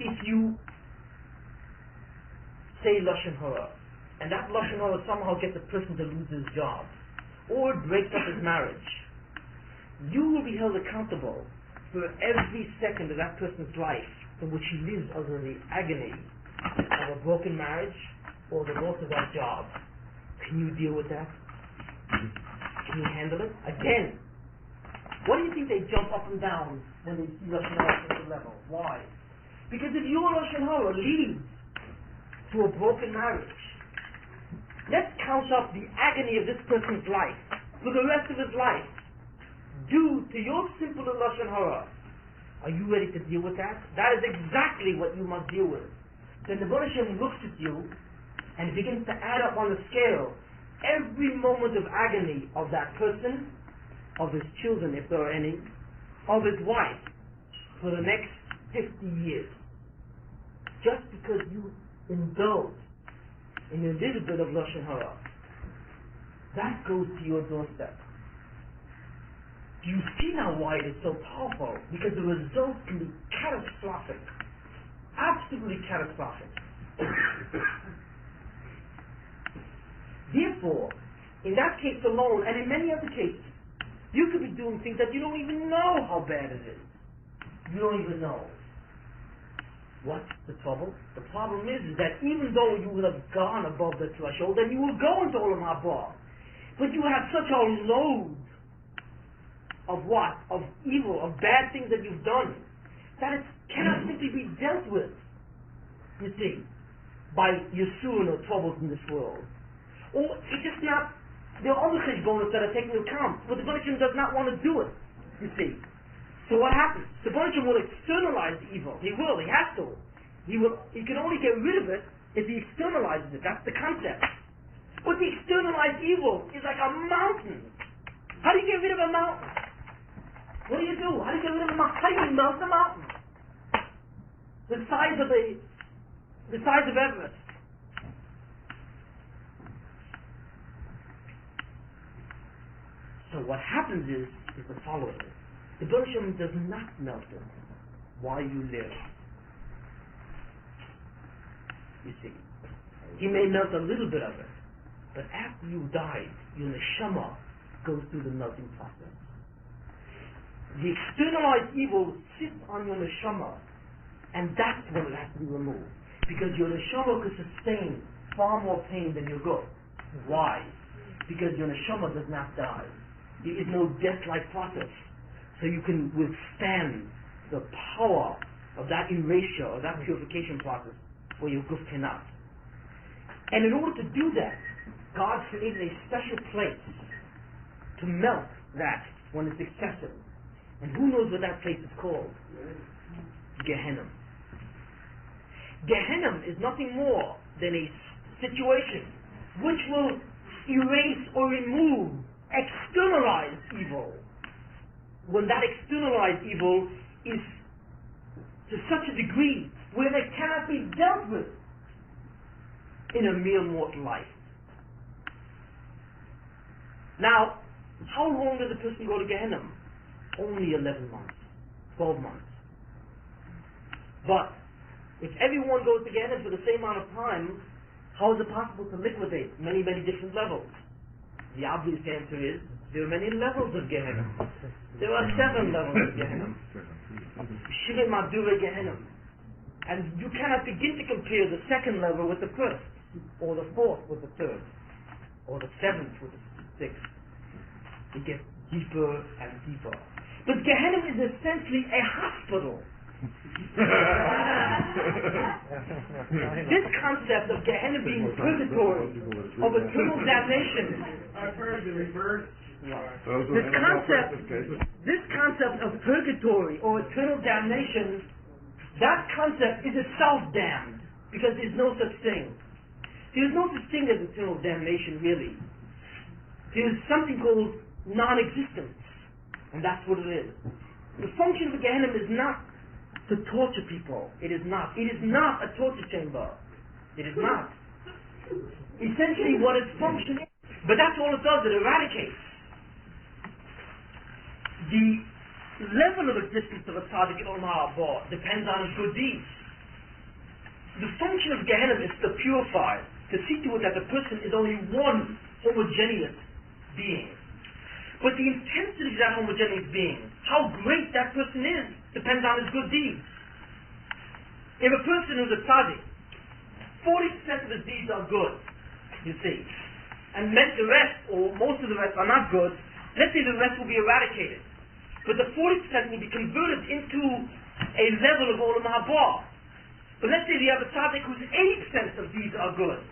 if you say Lashon Hara, and that Lashon Hara somehow gets a person to lose his job, or breaks up his marriage, you will be held accountable for every second of that person's life in which he lives under the agony of a broken marriage or the loss of that job. Can you deal with that? Can you handle it? Again, what do you think they jump up and down when they see Lashon Hara at the level? Why? Because if your Lashon Hara leads to a broken marriage, let's count up the agony of this person's life for the rest of his life due to your simple Lashon Hara. Are you ready to deal with that? That is exactly what you must deal with. Then the Rebbeinu Shem looks at you and begins to add up on the scale every moment of agony of that person, of his children if there are any, of his wife for the next 50 years. Just because you indulge in a little bit of Lashon Hara, that goes to your doorstep. Do you see now why it is so powerful? Because the result can be catastrophic. Absolutely catastrophic. Therefore, in that case alone, and in many other cases, you could be doing things that you don't even know how bad it is. You don't even know. What's the trouble? The problem is that even though you would have gone above the threshold, then you will go into Olam Haba. But you have such a load of what? Of evil, of bad things that you've done, that it cannot simply be dealt with, you see, by Yisurin or troubles in this world. Or it's just not, there are other cheshbonos that are taken into account, but the Rebbeinu Shem does not want to do it, you see. So what happens? The Rebbeinu Shem will externalize the evil. He will, he has to. He can only get rid of it if he externalizes it. That's the concept. But the externalized evil is like a mountain. How do you get rid of a mountain? What do you do? How do you get rid of a mountain? How do you melt the mountain? The size of Everest. So what happens is the following. The Rebbeinu Shem does not melt it while you live. you see. He may melt a little bit of it, but after you die, your neshama goes through the melting process. The externalized evil sits on your neshama, and that's when it has to be removed. Because your neshama could sustain far more pain than your good. Why? Because your neshama does not die. There is no death-like process. So you can withstand the power of that erasure, or that purification process, where your goof cannot. And in order to do that, God created a special place to melt that when it's excessive. And who knows what that place is called? Gehenna. Gehenna is nothing more than a situation which will erase or remove externalized evil. When that externalized evil is to such a degree where it cannot be dealt with in a mere mortal life. Now, how long does a person go to Gehenna? Only 11 months, 12 months. But if everyone goes to Gehenna for the same amount of time, how is it possible to liquidate many, many different levels? The obvious answer is there are many levels of Gehenna. There are 7 levels of Gehenna. Shivin Madura Gehenna. And you cannot begin to compare the 2nd level with the 1st, or the 4th with the 3rd, or the 7th with the 6th. It gets deeper and deeper. But Gehenna is essentially a hospital. This concept of Gehenna being purgatory, of eternal damnation, I've heard the reverse. This concept of purgatory or eternal damnation, that concept is itself damned, because there's no such thing. There's no such thing as eternal damnation, really. There's something called non-existence, and that's what it is. The function of the Gehenna is not to torture people. It is not. It is not a torture chamber. It is not. Essentially what its function is. But that's all it does. It eradicates. The level of existence of a tzaddik in Olam Haba depends on his good deeds. The function of Gehenna is to purify, to see to it that the person is only one homogeneous being. But the intensity of that homogeneous being, how great that person is, depends on his good deeds. If a person who's a tzaddik, 40% of his deeds are good, you see, and the rest, or most of the rest, are not good, let's say the rest will be eradicated. But the 40% will be converted into a level of Olam Haba. But let's say we have a tzaddik whose 80% of deeds are good.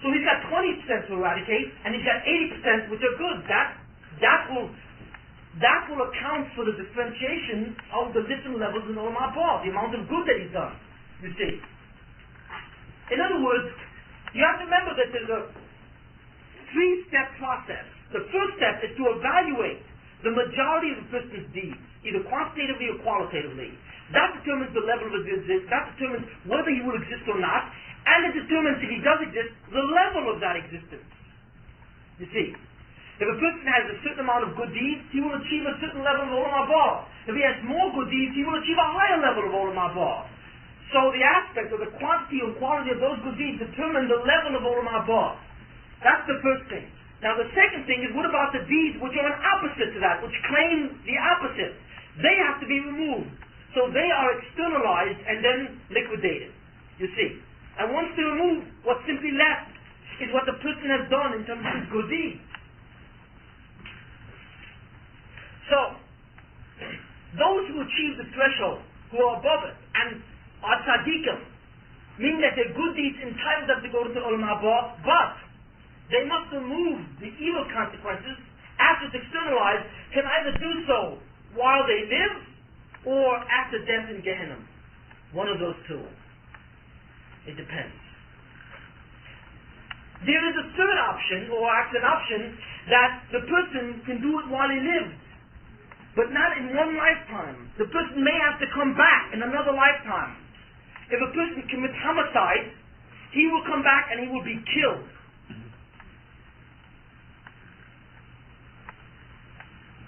So he's got 20% to eradicate, and he's got 80% which are good. That will account for the differentiation of the different levels in Olam Haba, the amount of good that he's done, you see. In other words, you have to remember that there's a 3-step process. The first step is to evaluate the majority of a person's deeds, either quantitatively or qualitatively. That determines the level of his existence, that determines whether he will exist or not, and it determines, if he does exist, the level of that existence. You see. If a person has a certain amount of good deeds, he will achieve a certain level of Olam Haba. If he has more good deeds, he will achieve a higher level of Olam Haba. So the aspect of the quantity and quality of those good deeds determine the level of Olam Haba. That's the first thing. Now the second thing is, what about the deeds which are an opposite to that, which claim the opposite? They have to be removed. So they are externalized and then liquidated. You see. And once they're removed, what's simply left is what the person has done in terms of his good deeds. So, those who achieve the threshold, who are above it, and are tzaddikim, mean that their good deeds entitle them to go to Olam Haba, but they must remove the evil consequences after it's externalized, can either do so while they live, or after death in Gehenna. One of those two. It depends. There is a third option, or actually an option, that the person can do it while he lives, but not in one lifetime. The person may have to come back in another lifetime. If a person commits homicide, he will come back and he will be killed.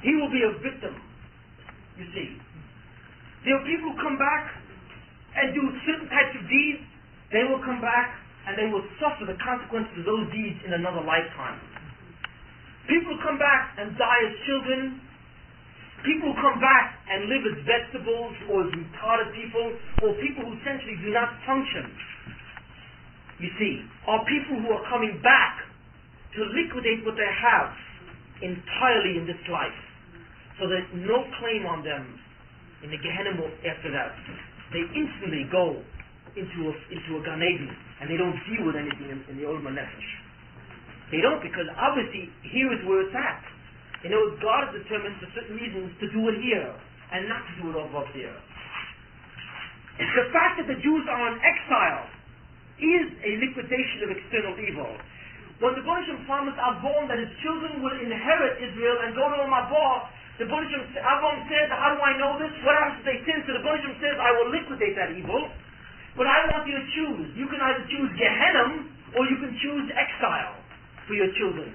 He will be a victim, you see. There are people who come back and do certain types of deeds they will come back and they will suffer the consequences of those deeds in another lifetime. People who come back and die as children, people who come back and live as vegetables or as retarded people, or people who essentially do not function, you see, are people who are coming back to liquidate what they have entirely in this life. So there's no claim on them in the Gehenna after that. They instantly go into a Gan Eden, and they don't deal with anything in the Olam HaNefesh. They don't, because obviously here is where it's at. You know, God is determined for certain reasons to do it here and not to do it over up there. The fact that the Jews are in exile is a liquidation of external evil. When the Baruch Hashem promised Avram that his children would inherit Israel and go to Olam Haba, the Baruch Hashem, Avram said, how do I know this? What happens if they sin? So the Baruch Hashem says, I will liquidate that evil, but I want you to choose. You can either choose Gehenna or you can choose exile for your children.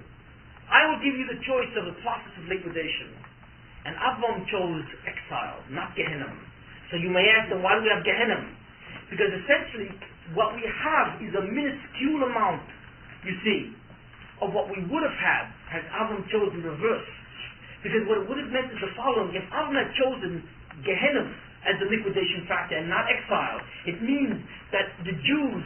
I will give you the choice of the process of liquidation. And Avram chose exile, not Gehenna. So you may ask them, why do we have Gehenna? Because essentially, what we have is a minuscule amount, you see, of what we would have had Avram chosen reverse. Because what it would have meant is the following: if Avram had chosen Gehenna as the liquidation factor and not exile, it means that the Jews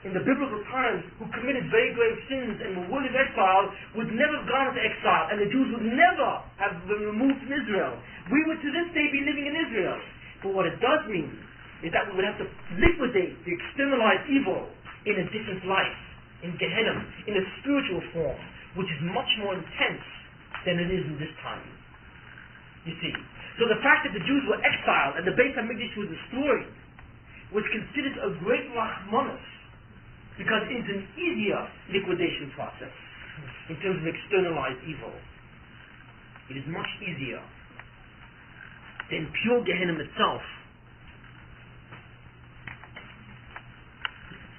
in the biblical times who committed very grave sins and were worthy of exile would never have gone into exile, and the Jews would never have been removed from Israel. We would to this day be living in Israel. But what it does mean is that we would have to liquidate the externalized evil in a different life, in Gehenna, in a spiritual form, which is much more intense than it is in this time. You see. So the fact that the Jews were exiled and the Beit HaMikdash was destroyed was considered a great rachmanis, because it is an easier liquidation process in terms of externalized evil. It is much easier than pure Gehenna itself.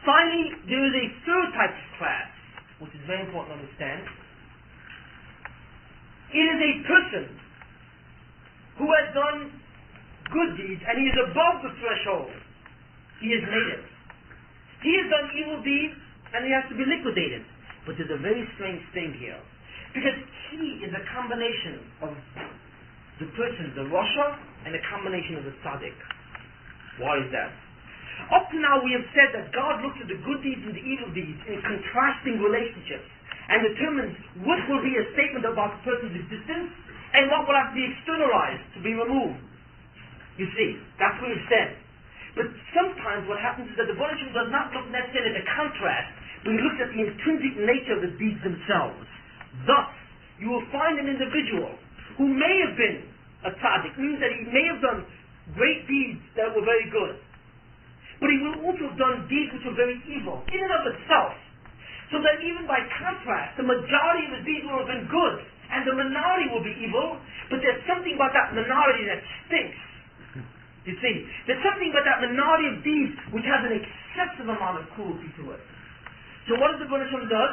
Finally, there is a third type of class, which is very important to understand. It is a person who has done good deeds and he is above the threshold. He is made it. He has done evil deeds and he has to be liquidated. But there's a very strange thing here. Because he is a combination of the person, the Rasha, and a combination of the Tzaddik. Why is that? Up to now we have said that God looks at the good deeds and the evil deeds in contrasting relationships and determines what will be a statement about the person's existence and what will have to be externalized, to be removed. You see, that's what we've said. But sometimes what happens is that the Baruch Hashem does not look necessarily at the contrast, but he looks at the intrinsic nature of the deeds themselves. Thus, you will find an individual who may have been a tzaddik, means that he may have done great deeds that were very good, but he will also have done deeds which were very evil, in and of itself. So that even by contrast, the majority of his deeds will have been good, and the minority will be evil, but there's something about that minority that stinks. You see, there's something about that minority of deeds which has an excessive amount of cruelty to it. So what does the Baruch Hashem do?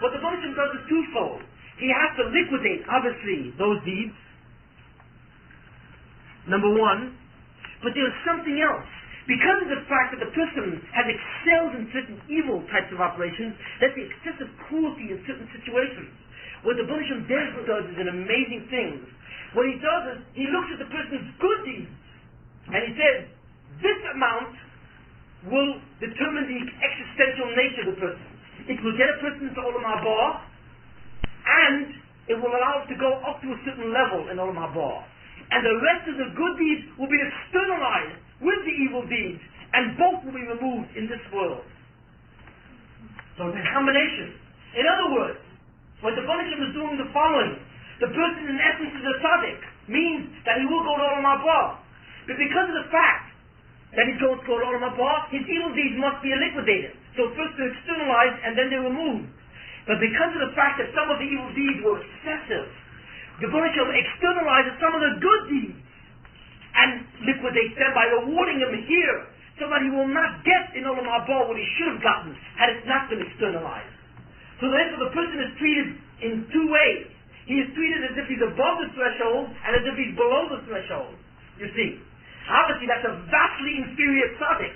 What the Baruch Hashem does is twofold. He has to liquidate, obviously, those deeds, number one, but there's something else. Because of the fact that the person has excelled in certain evil types of operations, that's the excessive cruelty in certain situations. What the Baruch Hashem does is an amazing thing. What he does is, he looks at the person's good deeds, and he says, this amount will determine the existential nature of the person. It will get a person to Olam Haba, and it will allow it to go up to a certain level in Olam Haba. And the rest of the good deeds will be externalized with the evil deeds, and both will be removed in this world. So it's a combination. In other words, what the Baruch Hashem is doing the following. The person in essence is a tzaddik, means that he will go to Olam Haba. But because of the fact that he's going to go to Olam Haba, his evil deeds must be liquidated. So first they're externalized and then they're removed. But because of the fact that some of the evil deeds were excessive, the Baruch Hashem externalizes some of the good deeds and liquidates them by rewarding him here, so that he will not get in Olam Haba what he should have gotten had it not been externalized. So therefore the person is treated in two ways. He is treated as if he's above the threshold and as if he's below the threshold. You see, obviously that's a vastly inferior tzaddik.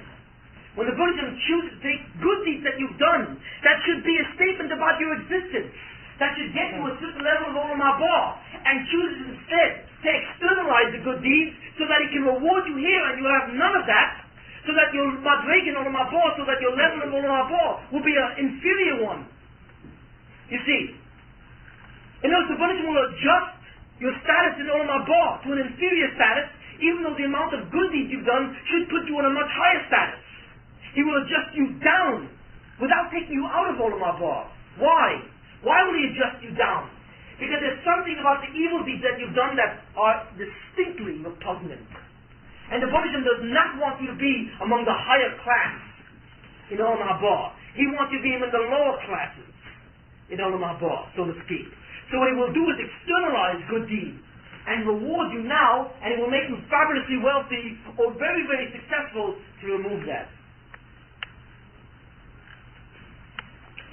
when the Buddhism chooses to take good deeds that you've done, that should be a statement about your existence. That should get you a certain level of Olam Haba, and chooses instead to externalize the good deeds so that it can reward you here and you have none of that, so that your Madregen Olam Haba, so that your level of Olam Haba will be an inferior one. You see, in other words, the Buddhism will adjust your status in Olam Haba to an inferior status, even though the amount of good deeds you've done should put you in a much higher status. He will adjust you down without taking you out of Olam Haba. Why? Why will he adjust you down? Because there's something about the evil deeds that you've done that are distinctly repugnant. And the Buddhism does not want you to be among the higher class in Olam Haba. He wants you to be in the lower classes in Olam Haba, so to speak. So what he will do is externalize good deeds and reward you now, and he will make you fabulously wealthy or very, very successful to remove that.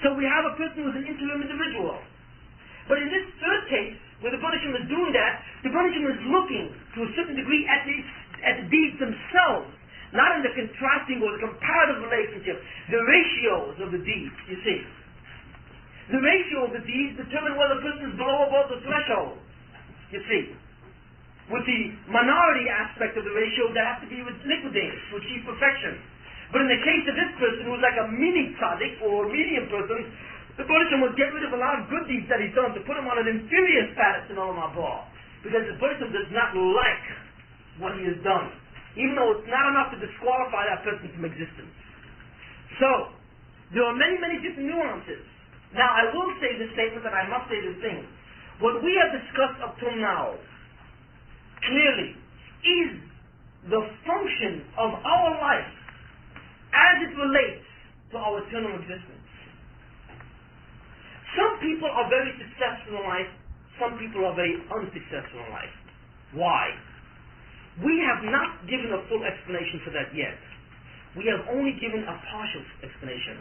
So we have a person who's an interim individual. But in this third case, where the Buddhism is doing that, the Buddhism is looking to a certain degree at the deeds themselves, not in the contrasting or the comparative relationship, the ratios of the deeds, you see. The ratio of the deeds determine whether a person is below or above the threshold, you see. With the minority aspect of the ratio that has to be liquidated to achieve perfection. But in the case of this person who's like a mini tzaddik or a medium person, the Buddhism will get rid of a lot of good deeds that he's done to put him on an inferior status in Olam Haba. Because the Buddhism does not like what he has done, even though it's not enough to disqualify that person from existence. So, there are many, many different nuances. Now, I will say this statement, and I must say this thing. What we have discussed up till now, clearly, is the function of our life as it relates to our eternal existence. Some people are very successful in life, some people are very unsuccessful in life. Why? We have not given a full explanation for that yet. We have only given a partial explanation.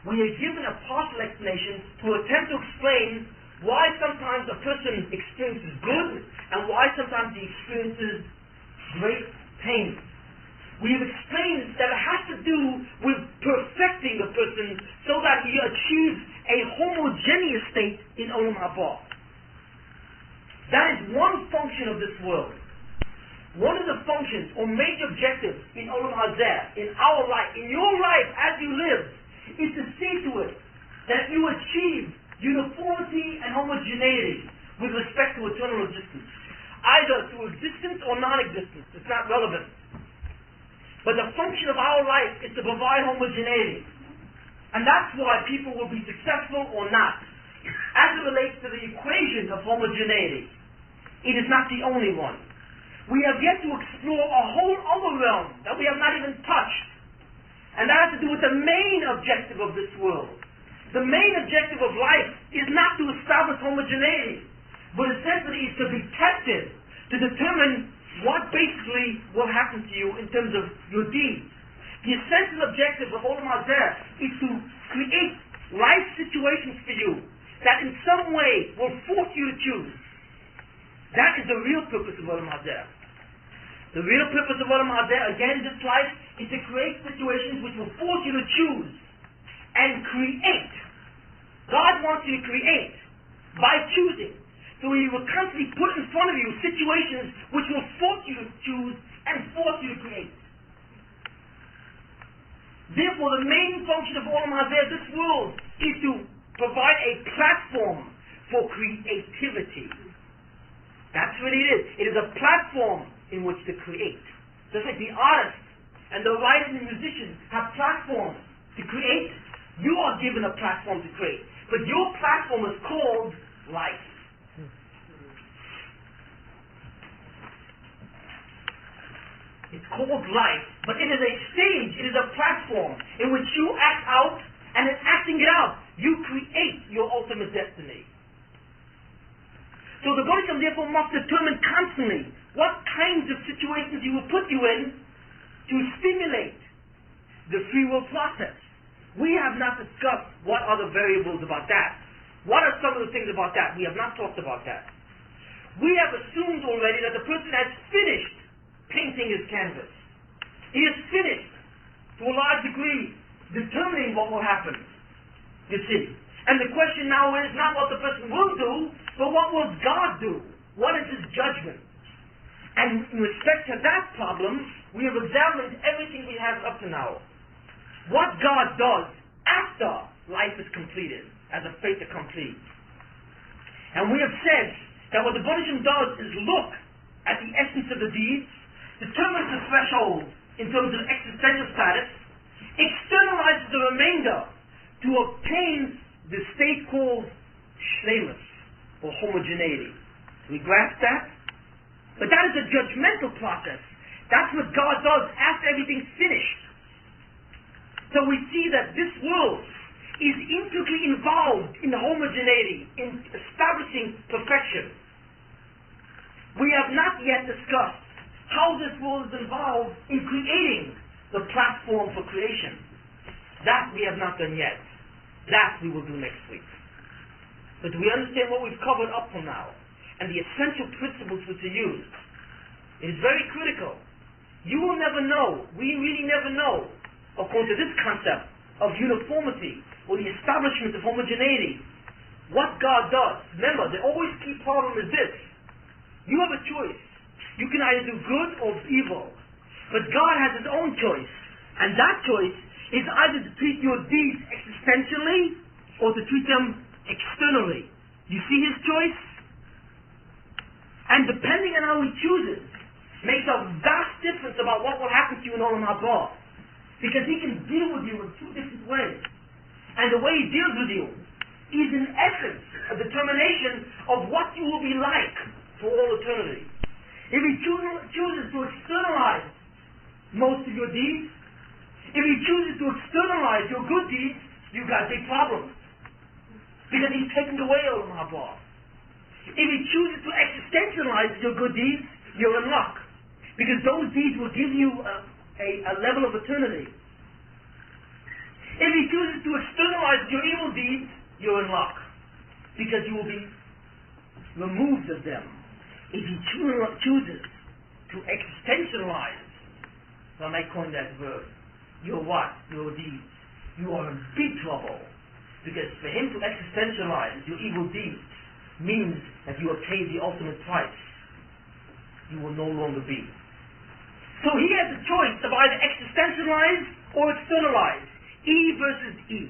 We have given a partial explanation to attempt to explain why sometimes a person experiences good and why sometimes he experiences great pain. We have explained that it has to do with perfecting a person so that he achieves a homogeneous state in Olam Haba. That is one function of this world. One of the functions or major objectives in Olam Hazeh, in our life, in your life as you live, is to see to it that you achieve uniformity and homogeneity with respect to eternal existence. Either through existence or non-existence. It's not relevant. But the function of our life is to provide homogeneity. And that's why people will be successful or not. As it relates to the equation of homogeneity, it is not the only one. We have yet to explore a whole other realm that we have not even touched. And that has to do with the main objective of this world. The main objective of life is not to establish homogeneity, but essentially is to be tested to determine what basically will happen to you in terms of your deeds. The essential objective of Olam Hazeh is to create life situations for you that in some way will force you to choose. That is the real purpose of Olam Hazeh. The real purpose of Olam Hazeh, again in this life, is to create situations which will force you to choose and create. God wants you to create by choosing. So he will constantly put in front of you situations which will force you to choose and force you to create. Therefore, the main function of Olam Hazeh, this world, is to provide a platform for creativity. That's what it is. It is a platform in which to create. Just like the artist and the writer and the musician have platforms to create, you are given a platform to create. But your platform is called life. It's called life, but it is a stage, it is a platform in which you act out, and in acting it out, you create your ultimate destiny. So the Buddhism therefore must determine constantly what kinds of situations he will put you in to stimulate the free will process. We have not discussed what are the variables about that. What are some of the things about that? We have not talked about that. We have assumed already that the person has finished painting his canvas. He is finished to a large degree, determining what will happen. You see. And the question now is not what the person will do, but what will God do? What is His judgment? And in respect to that problem, we have examined everything we have up to now. What God does after life is completed, as a fait accompli. And we have said that what the Buddhism does is look at the essence of the deeds, determines the threshold in terms of existential status, externalizes the remainder to obtain the state called shlemus, or homogeneity. Do we grasp that? But that is a judgmental process. That's what God does after everything's finished. So we see that this world is intricately involved in homogeneity, in establishing perfection. We have not yet discussed how this world is involved in creating the platform for creation. That we have not done yet. That we will do next week. But we understand what we've covered up till now, and the essential principles which are used. It is very critical. You will never know, we really never know, according to this concept of uniformity, or the establishment of homogeneity, what God does. Remember, the always key problem is this. You have a choice. You can either do good or evil. But God has His own choice. And that choice is either to treat your deeds existentially or to treat them externally. You see His choice? And depending on how He chooses, makes a vast difference about what will happen to you in Olam Haba. Because He can deal with you in two different ways. And the way He deals with you is in essence a determination of what you will be like for all eternity. If He chooses to externalize most of your deeds, if He chooses to externalize your good deeds, you've got big problems. Because He's taking away Olam Haba. If He chooses to existentialize your good deeds, you're in luck. Because those deeds will give you a level of eternity. If He chooses to externalize your evil deeds, you're in luck. Because you will be removed of them. If He chooses to existentialize, if I might coin that verb, your what? Your deeds. You are in big trouble. Because for Him to existentialize your evil deeds means that you have paid the ultimate price. You will no longer be. So He has a choice of either existentialize or externalize. E versus E.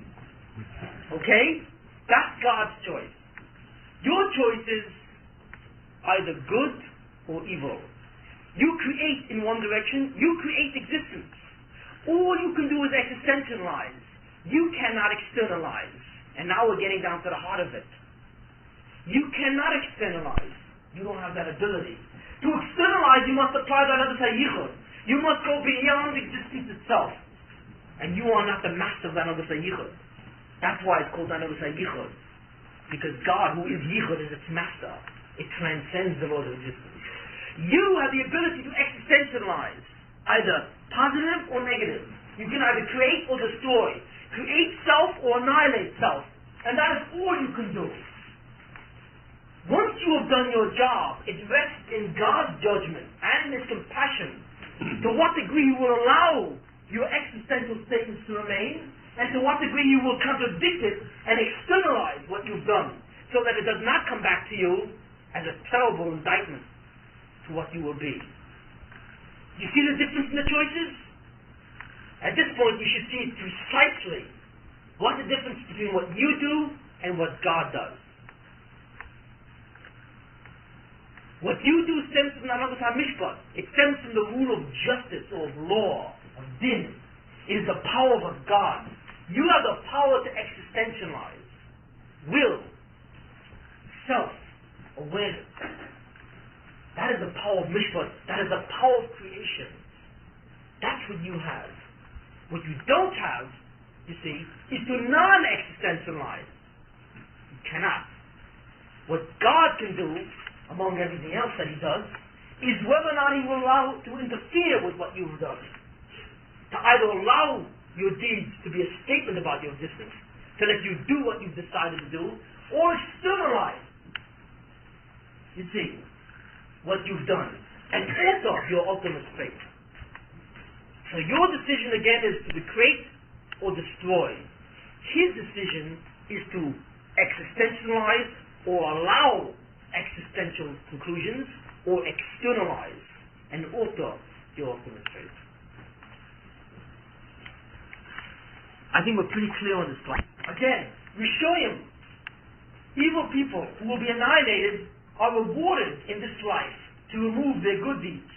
Okay? That's God's choice. Your choice is either good or evil. You create in one direction, you create existence. All you can do is existentialize. You cannot externalize. And now we're getting down to the heart of it. You cannot externalize. You don't have that ability. To externalize, you must apply that other yichud. You must go beyond existence itself. And you are not the master of that other yichud. That's why it's called that other yichud. Because God, who is yichud, is its master. It transcends the laws of existence. You have the ability to existentialize, either positive or negative. You can either create or destroy. Create self or annihilate self. And that is all you can do. Once you have done your job, it rests in God's judgment and in His compassion to what degree He will allow your existential statements to remain, and to what degree He will contradict it and externalize what you've done, so that it does not come back to you as a terrible indictment to what you will be. You see the difference in the choices? At this point, you should see precisely what's the difference between what you do and what God does. What you do stems from Anagus HaMishpat. It stems from the rule of justice or of law, of din. It is the power of God. You have the power to existentialize. Will. Self-awareness. That is the power of Mishpat. That is the power of creation. That's what you have. What you don't have, you see, is to non-existentialize. You cannot. What God can do, among everything else that He does, is whether or not He will allow to interfere with what you've done. To either allow your deeds to be a statement about your existence, to let you do what you've decided to do, or externalize, you see, what you've done, and alter your ultimate fate. So your decision again is to create or destroy. His decision is to existentialize or allow existential conclusions, or externalize and alter your ultimate fate. I think we're pretty clear on this point. Again, we show him evil people who will be annihilated are rewarded in this life to remove their good deeds.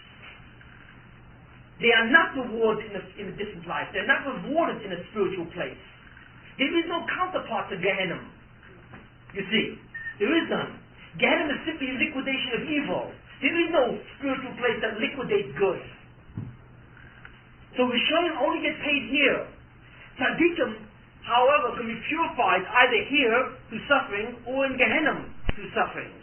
They are not rewarded in a distant life. They're not rewarded in a spiritual place. There is no counterpart to Gehenna. You see, there is none. Gehenna is simply a liquidation of evil. There is no spiritual place that liquidates good. So Rishonim only get paid here. Tzaddikim, however, can be purified either here through suffering or in Gehenna through suffering.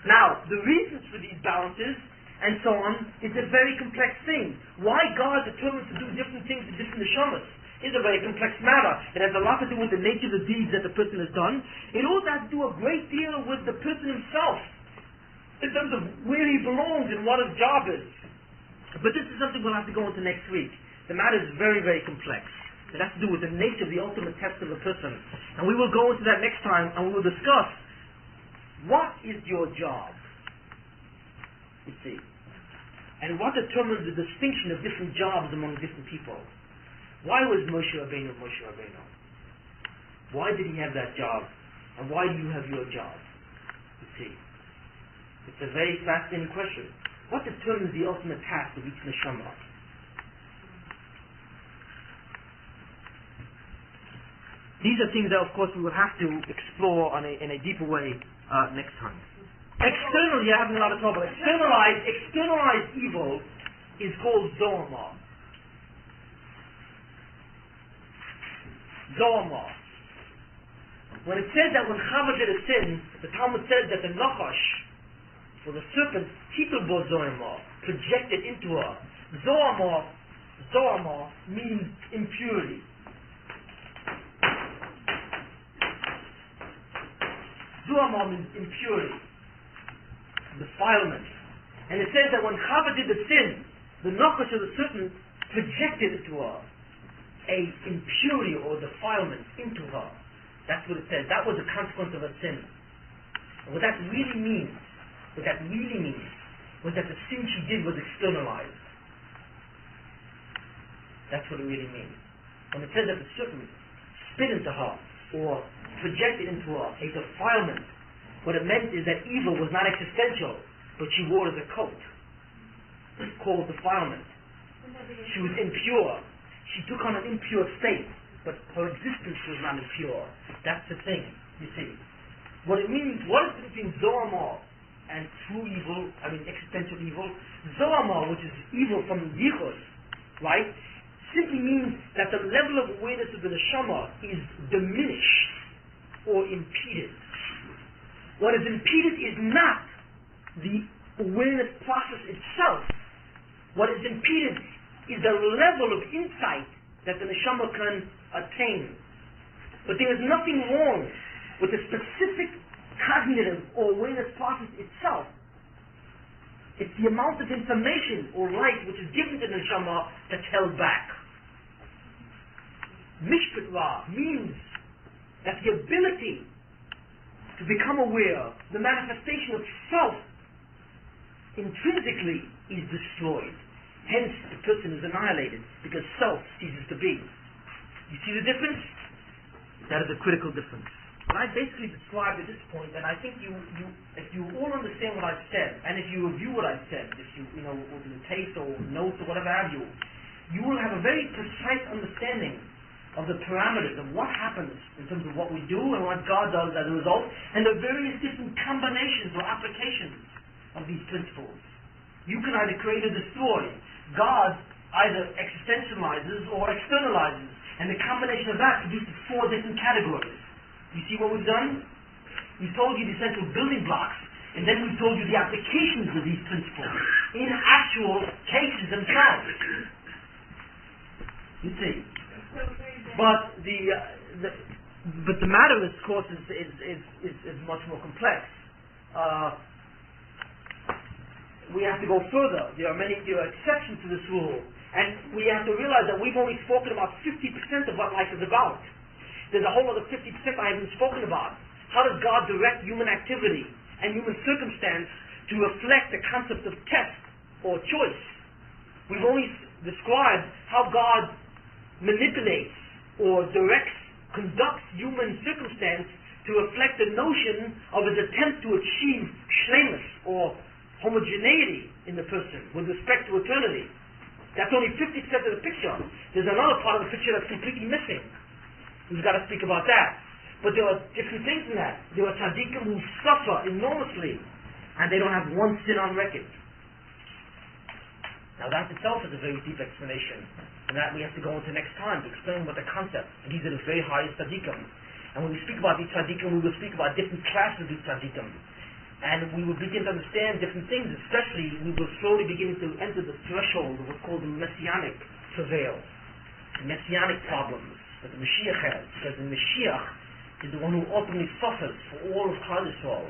Now, the reasons for these balances and so on is a very complex thing. Why God determines to do different things to different neshamas is a very complex matter. It has a lot to do with the nature of the deeds that the person has done. It also has to do a great deal with the person himself, in terms of where he belongs and what his job is. But this is something we'll have to go into next week. The matter is very, very complex. It has to do with the nature of the ultimate test of a person. And we will go into that next time, and we will discuss what is your job, you see, and what determines the distinction of different jobs among different people. Why was Moshe Rabbeinu Moshe Rabbeinu? Why did he have that job? And why do you have your job? You see, it's a very fascinating question. What determines the ultimate task of each neshama? These are things that, of course, we will have to explore in a deeper way next time. Externally, you're having a lot of trouble. Externalized evil is called Zohar. Zohar. When it says that when Chava did a sin, the Talmud says that the Nachash, or the serpent, Titelbo Zohar, projected into her. Zohar means impurity. Zohar means impurity, defilement. And it says that when Chava did the sin, the Nachash of the serpent projected into her a impurity or defilement into her. That's what it says. That was the consequence of her sin. And what that really means was that the sin she did was externalized. That's what it really means. When it says that the serpent spit into her, or projected into her a defilement, what it meant is that evil was not existential, but she wore it as a coat. It's called defilement. She was impure. She took on an impure state, but her existence was not impure. That's the thing, you see. What it means, what is the difference between Zohar and true evil, existential evil? Zohar, which is evil from Yichus, right, simply means that the level of awareness of the neshama is diminished or impeded. What is impeded is not the awareness process itself. What is impeded is the level of insight that the neshama can attain. But there is nothing wrong with the specific cognitive or awareness process itself. It's the amount of information or light which is given to the neshama that's held back. Mishpat Ra means that the ability to become aware, the manifestation of self, intrinsically is destroyed. Hence, the person is annihilated because self ceases to be. You see the difference? That is a critical difference. What I basically described at this point, and I think if you all understand what I've said, and if you review what I've said, if you with the tape or notes or whatever have you, you will have a very precise understanding of the parameters of what happens in terms of what we do and what God does as a result, and the various different combinations or applications of these principles. You can either create or destroy. God either existentializes or externalizes, and the combination of that produces 4 different categories. You see what we've done? We've told you the essential building blocks, and then we've told you the applications of these principles in actual cases themselves. You see. But the matter, of course, is much more complex. we have to go further. There are exceptions to this rule. And we have to realize that we've only spoken about 50% of what life is about. There's a whole other 50% I haven't spoken about. How does God direct human activity and human circumstance to reflect the concept of test or choice? We've only described how God manipulates or directs, conducts human circumstance to reflect the notion of his attempt to achieve shlemus or homogeneity in the person with respect to eternity. That's only 50% of the picture. There's another part of the picture that's completely missing. We've got to speak about that. But there are different things in that. There are tzaddikim who suffer enormously and they don't have one sin on record. Now that itself is a very deep explanation, and that we have to go into next time to explain what the concept. And these are the very highest tzaddikim. And when we speak about these tzaddikim, we will speak about different classes of these tzaddikim. And we will begin to understand different things, especially we will slowly begin to enter the threshold of what's called the messianic travail, the messianic problems that the Mashiach has, because the Mashiach is the one who ultimately suffers for all of Klal Yisrael,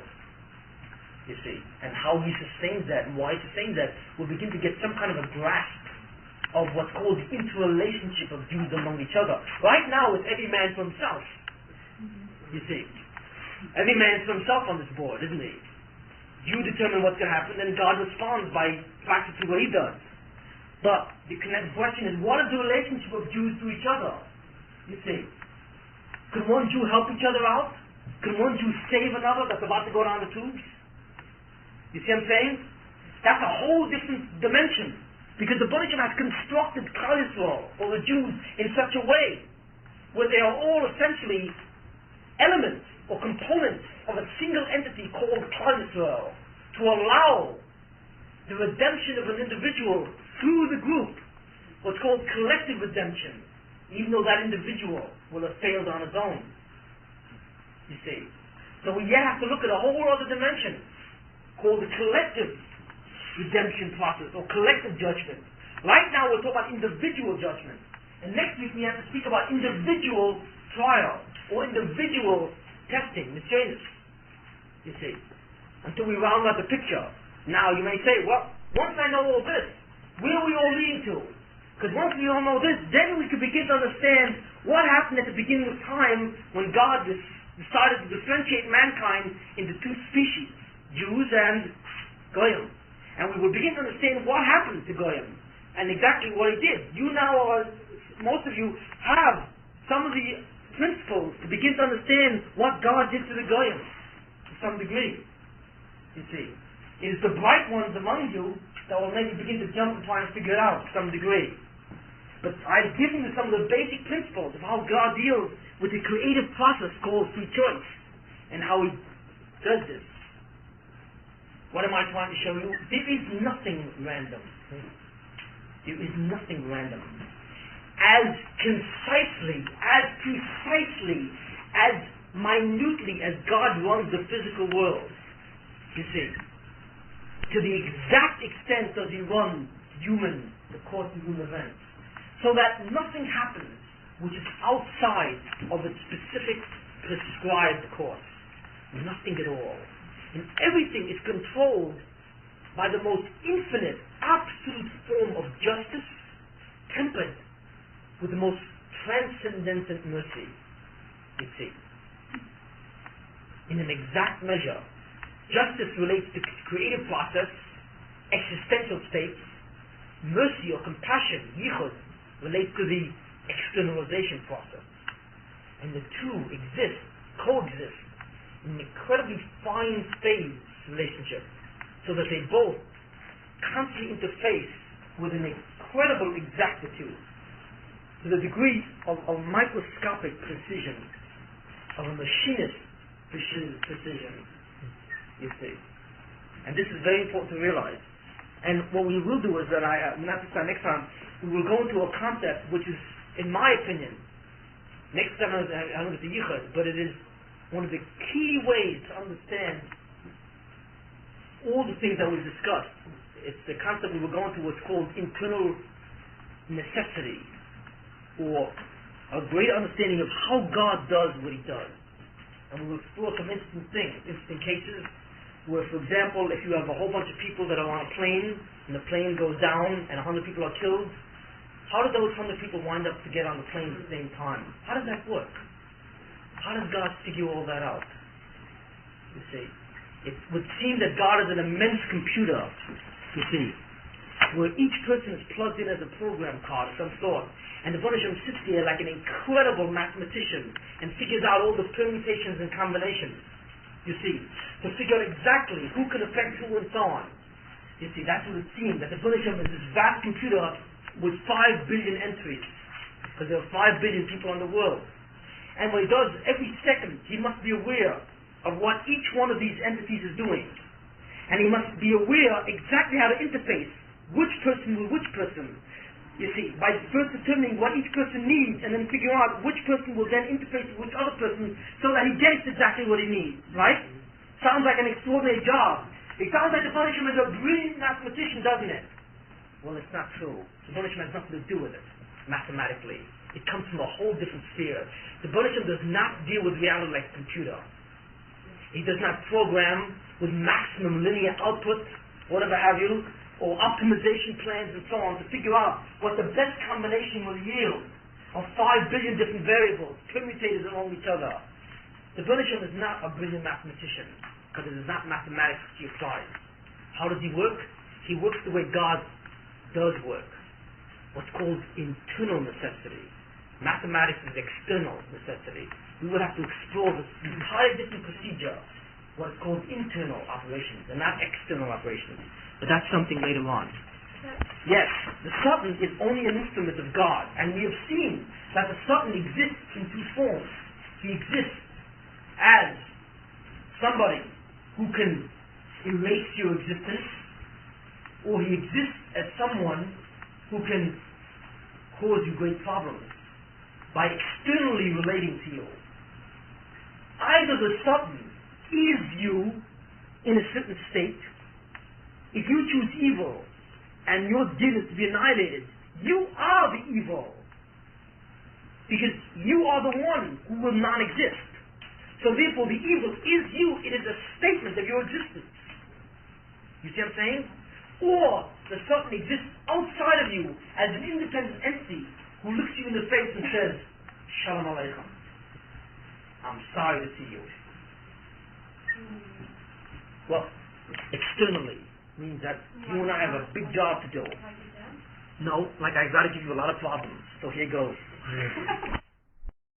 you see, and how he sustains that and why he sustains that. We'll begin to get some kind of a grasp of what's called the interrelationship of Jews among each other. Right now it's every man for himself, you see. Every man for himself on this board, isn't he? You determine what's going to happen, and God responds by practicing what he does. But the question is, what is the relationship of Jews to each other? You see. Could one Jew help each other out? Could one Jew save another that's about to go down the tubes? You see what I'm saying? That's a whole different dimension. Because the Baruch has constructed Klal Yisrael, or the Jews, in such a way where they are all essentially elements or components of a single entity called Klal Yisrael, to allow the redemption of an individual through the group, what's called collective redemption, even though that individual will have failed on his own. You see. So we yet have to look at a whole other dimension called the collective redemption process or collective judgment. Right now we're talking about individual judgment. And next week we have to speak about individual trial or individual testing, Nisyonos, you see, until we round out the picture. Now you may say, well, once I know all this, where are we all leading to? Because once we all know this, then we can begin to understand what happened at the beginning of time when God decided to differentiate mankind into two species, Jews and Goyim. And we will begin to understand what happened to Goyim and exactly what he did. You now, most of you, have some of the principles to begin to understand what God did to the Goyim to some degree. You see, it is the bright ones among you that will maybe begin to jump and try and figure it out to some degree. But I've given you some of the basic principles of how God deals with the creative process called free choice and how he does this. What am I trying to show you? There is nothing random. There is nothing random. As concisely, as precisely, as minutely as God runs the physical world, you see, to the exact extent does he run the course of human events, so that nothing happens which is outside of its specific prescribed course. Nothing at all. And everything is controlled by the most infinite, absolute form of justice, tempered with the most transcendental mercy, you see. In an exact measure, justice relates to creative process, existential states. Mercy or compassion, yichud, relates to the externalization process. And the two coexist in an incredibly fine phase relationship, so that they both constantly interface with an incredible exactitude, to the degree of microscopic precision, of a machinist precision, you see. And this is very important to realize. And what we will do is that next time, we will go into a concept which is, in my opinion, next time I'm going to the Yichud, but it is one of the key ways to understand all the things that we've discussed. It's the concept we will go into what's called internal necessity, or a greater understanding of how God does what he does. And we will explore some interesting things, interesting cases, where, for example, if you have a whole bunch of people that are on a plane, and the plane goes down, and 100 people are killed, how do those 100 people wind up to get on the plane at the same time? How does that work? How does God figure all that out? You see, it would seem that God is an immense computer, you see, where each person is plugged in as a program card of some sort, and the Baruch Hashem sits there like an incredible mathematician and figures out all the permutations and combinations, you see, to figure out exactly who can affect who and so on. You see, that's what it seems, that the Baruch Hashem is this vast computer with 5 billion entries, because there are 5 billion people in the world. And what he does, every second, he must be aware of what each one of these entities is doing. And he must be aware exactly how to interface which person with which person. You see, by first determining what each person needs, and then figuring out which person will then interface with which other person, so that he gets exactly what he needs, right? Sounds like an extraordinary job. It sounds like the Baruch Hashem is a brilliant mathematician, doesn't it? Well, it's not true. The Baruch Hashem has nothing to do with it, mathematically. It comes from a whole different sphere. The Baruch Hashem does not deal with reality like a computer. He does not program with maximum linear output, whatever have you, or optimization plans and so on to figure out what the best combination will yield of 5 billion different variables permutated along each other. The Baruch Hashem is not a brilliant mathematician, because it is not mathematics which he applies. How does he work? He works the way God does work, what's called internal necessity. Mathematics is external necessity. We would have to explore this entire different procedure, what is called internal operations, and not external operations. But that's something later on. Yes, the Satan is only an instrument of God, and we have seen that the Satan exists in 2 forms. He exists as somebody who can erase your existence, or he exists as someone who can cause you great problems by externally relating to you. Either the Satan is you in a certain state. If you choose evil and your din is to be annihilated, you are the evil, because you are the one who will not exist. So therefore the evil is you. It is a statement of your existence. You see what I'm saying? Or the Satan exists outside of you as an independent entity who looks you in the face and says, Shalom Aleichem, I'm sorry to see you. Well, externally means that you and I have a big job to do. No, like I've got to give you a lot of problems. So here goes.